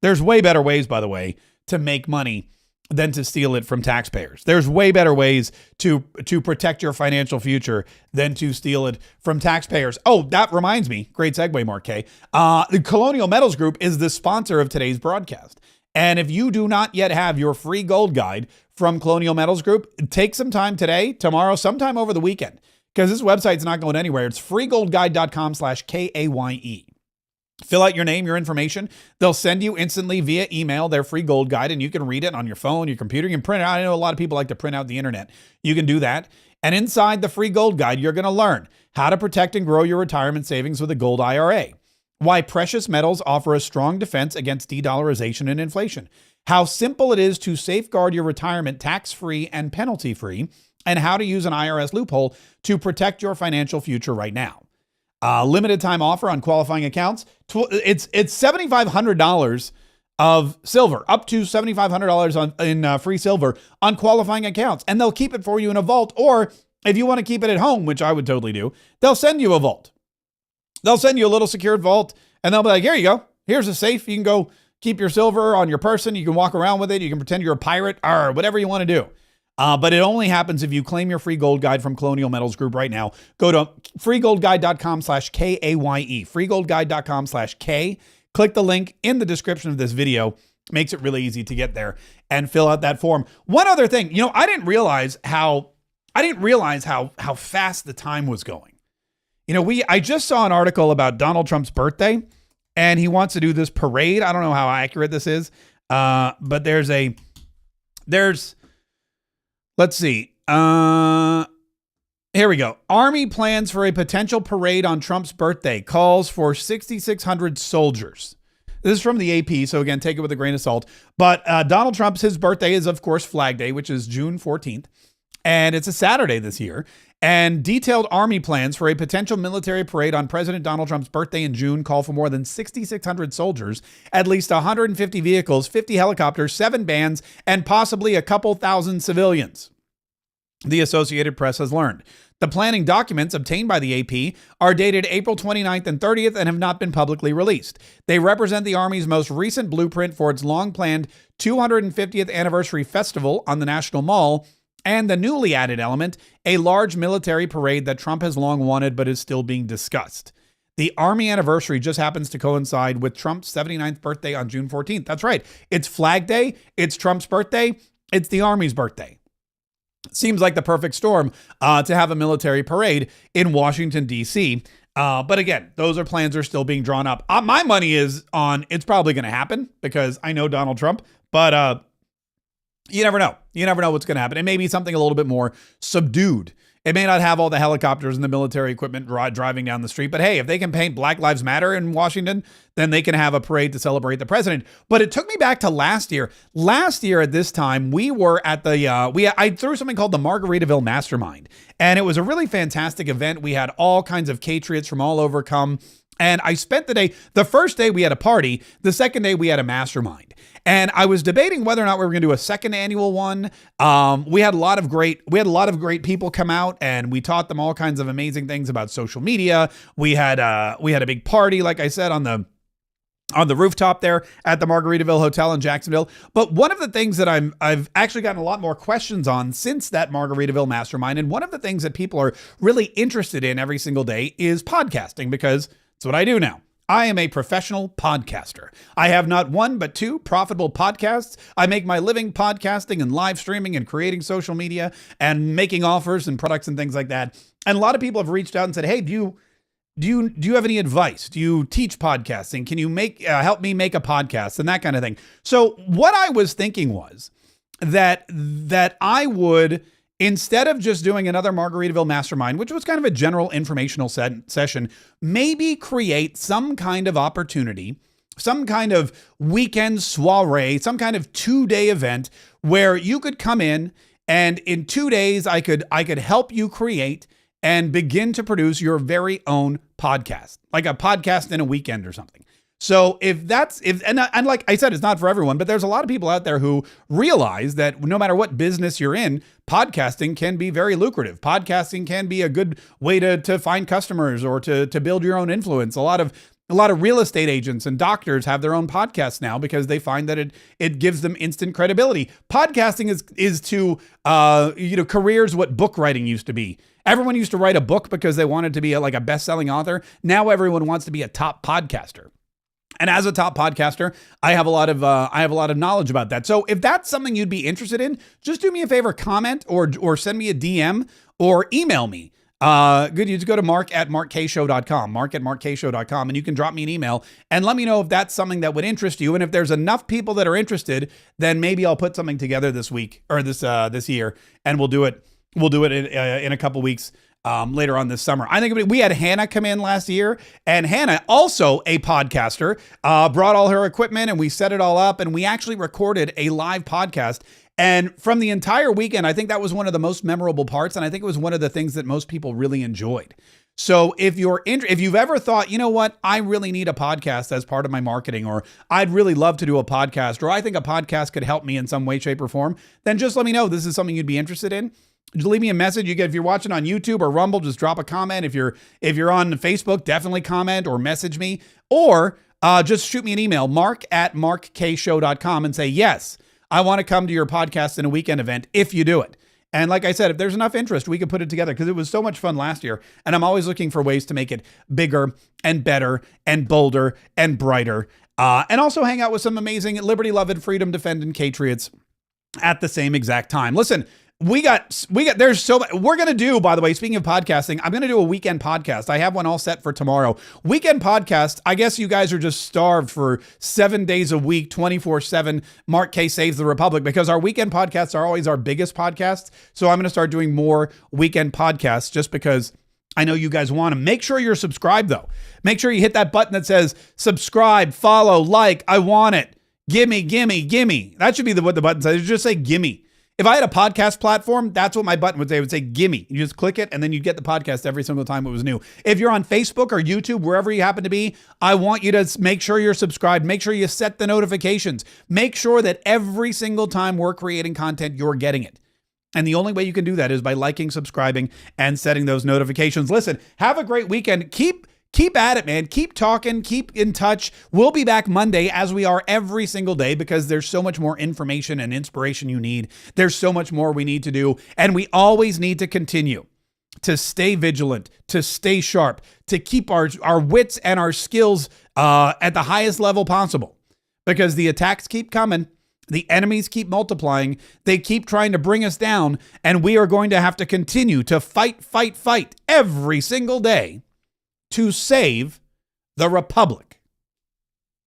There's way better ways, by the way, to make money than to steal it from taxpayers. There's way better ways to protect your financial future than to steal it from taxpayers. Oh, that reminds me. Great segue, Mark Kaye. The Colonial Metals Group is the sponsor of today's broadcast. And if you do not yet have your free gold guide from Colonial Metals Group, take some time today, tomorrow, sometime over the weekend, because this website's not going anywhere. It's freegoldguide.com/KAYE. Fill out your name, your information. They'll send you instantly via email their free gold guide, and you can read it on your phone, your computer. You can print it out. I know a lot of people like to print out the internet. You can do that. And inside the free gold guide, you're going to learn how to protect and grow your retirement savings with a gold IRA, why precious metals offer a strong defense against de-dollarization and inflation, how simple it is to safeguard your retirement tax-free and penalty-free, and how to use an IRS loophole to protect your financial future right now. Limited time offer on qualifying accounts. It's $7,500 of silver, up to $7,500 in free silver on qualifying accounts. And they'll keep it for you in a vault. Or if you want to keep it at home, which I would totally do, they'll send you a vault. They'll send you a little secured vault and they'll be like, here you go. Here's a safe. You can go keep your silver on your person. You can walk around with it. You can pretend you're a pirate or whatever you want to do. But it only happens if you claim your free gold guide from Colonial Metals Group right now. Go to freegoldguide.com/KAYE, freegoldguide.com/K. Click the link in the description of this video. Makes it really easy to get there and fill out that form. One other thing, I didn't realize how fast the time was going. I just saw an article about Donald Trump's birthday and he wants to do this parade. I don't know how accurate this is. But let's see. Here we go. Army plans for a potential parade on Trump's birthday, calls for 6,600 soldiers. This is from the AP, so again, take it with a grain of salt. But Donald Trump's, his birthday is, of course, Flag Day, which is June 14th. And it's a Saturday this year. And detailed Army plans for a potential military parade on President Donald Trump's birthday in June call for more than 6,600 soldiers, at least 150 vehicles, 50 helicopters, 7 bands, and possibly a couple thousand civilians, the Associated Press has learned. The planning documents obtained by the AP are dated April 29th and 30th and have not been publicly released. They represent the Army's most recent blueprint for its long-planned 250th anniversary festival on the National Mall, and the newly added element, a large military parade that Trump has long wanted but is still being discussed. The Army anniversary just happens to coincide with Trump's 79th birthday on June 14th. That's right. It's Flag Day. It's Trump's birthday. It's the Army's birthday. Seems like the perfect storm to have a military parade in Washington, D.C. But again, those plans are still being drawn up. My money is on it's probably going to happen because I know Donald Trump, but you never know. You never know what's going to happen. It may be something a little bit more subdued. It may not have all the helicopters and the military equipment driving down the street, but hey, if they can paint Black Lives Matter in Washington, then they can have a parade to celebrate the president. But it took me back to last year. Last year at this time, we were at the, I threw something called the Margaritaville Mastermind, and it was a really fantastic event. We had all kinds of Kayetriots from all over come. And I spent the day, the first day we had a party, the second day we had a mastermind. And I was debating whether or not we were going to do a second annual one. We had a lot of great people come out and we taught them all kinds of amazing things about social media. We had a big party, like I said, on the rooftop there at the Margaritaville Hotel in Jacksonville. But one of the things that I've actually gotten a lot more questions on since that Margaritaville Mastermind, and one of the things that people are really interested in every single day is podcasting, because it's what I do now. I am a professional podcaster. I have not one, but 2 profitable podcasts. I make my living podcasting and live streaming and creating social media and making offers and products and things like that. And a lot of people have reached out and said, hey, do you have any advice? Do you teach podcasting? Can you help me make a podcast and that kind of thing? So what I was thinking was that I would, instead of just doing another Margaritaville Mastermind, which was kind of a general informational session, maybe create some kind of opportunity, some kind of weekend soiree, some kind of 2-day event where you could come in and in 2 days I could help you create and begin to produce your very own podcast, like a podcast in a weekend or something. So and like I said, it's not for everyone, but there's a lot of people out there who realize that no matter what business you're in, podcasting can be very lucrative. Podcasting can be a good way to find customers or to build your own influence. A lot of real estate agents and doctors have their own podcasts now because they find that it gives them instant credibility. Podcasting is to careers what book writing used to be. Everyone used to write a book because they wanted to be like a best-selling author. Now everyone wants to be a top podcaster. And as a top podcaster, I have a lot of knowledge about that. So if that's something you'd be interested in, just do me a favor, comment or send me a DM or email me. You just go to mark@markkshow.com, mark@markkshow.com, and you can drop me an email and let me know if that's something that would interest you. And if there's enough people that are interested, then maybe I'll put something together this week or this year, and we'll do it. We'll do it in a couple weeks. Later on this summer. I think we had Hannah come in last year, and Hannah, also a podcaster, brought all her equipment and we set it all up and we actually recorded a live podcast. And from the entire weekend, I think that was one of the most memorable parts. And I think it was one of the things that most people really enjoyed. So if you've ever thought, you know what, I really need a podcast as part of my marketing, or I'd really love to do a podcast, or I think a podcast could help me in some way, shape, or form, then just let me know this is something you'd be interested in. Just leave me a message. If you're watching on YouTube or Rumble, just drop a comment. If you're on Facebook, definitely comment or message me, or just shoot me an email, mark@markkshow.com, and say, yes, I want to come to your podcast in a weekend event if you do it. And like I said, if there's enough interest, we could put it together, because it was so much fun last year. And I'm always looking for ways to make it bigger and better and bolder and brighter. And also hang out with some amazing liberty loving, freedom defending Kayetriots at the same exact time. Listen, there's so much we're going to do, by the way. Speaking of podcasting, I'm going to do a weekend podcast. I have one all set for tomorrow. Weekend podcast. I guess you guys are just starved for 7 days a week, 24/7. Mark Kaye Saves the Republic, because our weekend podcasts are always our biggest podcasts. So I'm going to start doing more weekend podcasts just because I know you guys want them. Make sure you're subscribed, though. Make sure you hit that button that says subscribe, follow, like. I want it. Gimme, gimme, gimme. That should be what the button says. Just say gimme. If I had a podcast platform, that's what my button would say. It would say, gimme. You just click it, and then you'd get the podcast every single time it was new. If you're on Facebook or YouTube, wherever you happen to be, I want you to make sure you're subscribed. Make sure you set the notifications. Make sure that every single time we're creating content, you're getting it. And the only way you can do that is by liking, subscribing, and setting those notifications. Listen, have a great weekend. Keep at it, man. Keep talking. Keep in touch. We'll be back Monday, as we are every single day, because there's so much more information and inspiration you need. There's so much more we need to do. And we always need to continue to stay vigilant, to stay sharp, to keep our wits and our skills at the highest level possible, because the attacks keep coming. The enemies keep multiplying. They keep trying to bring us down. And we are going to have to continue to fight every single day to save the Republic.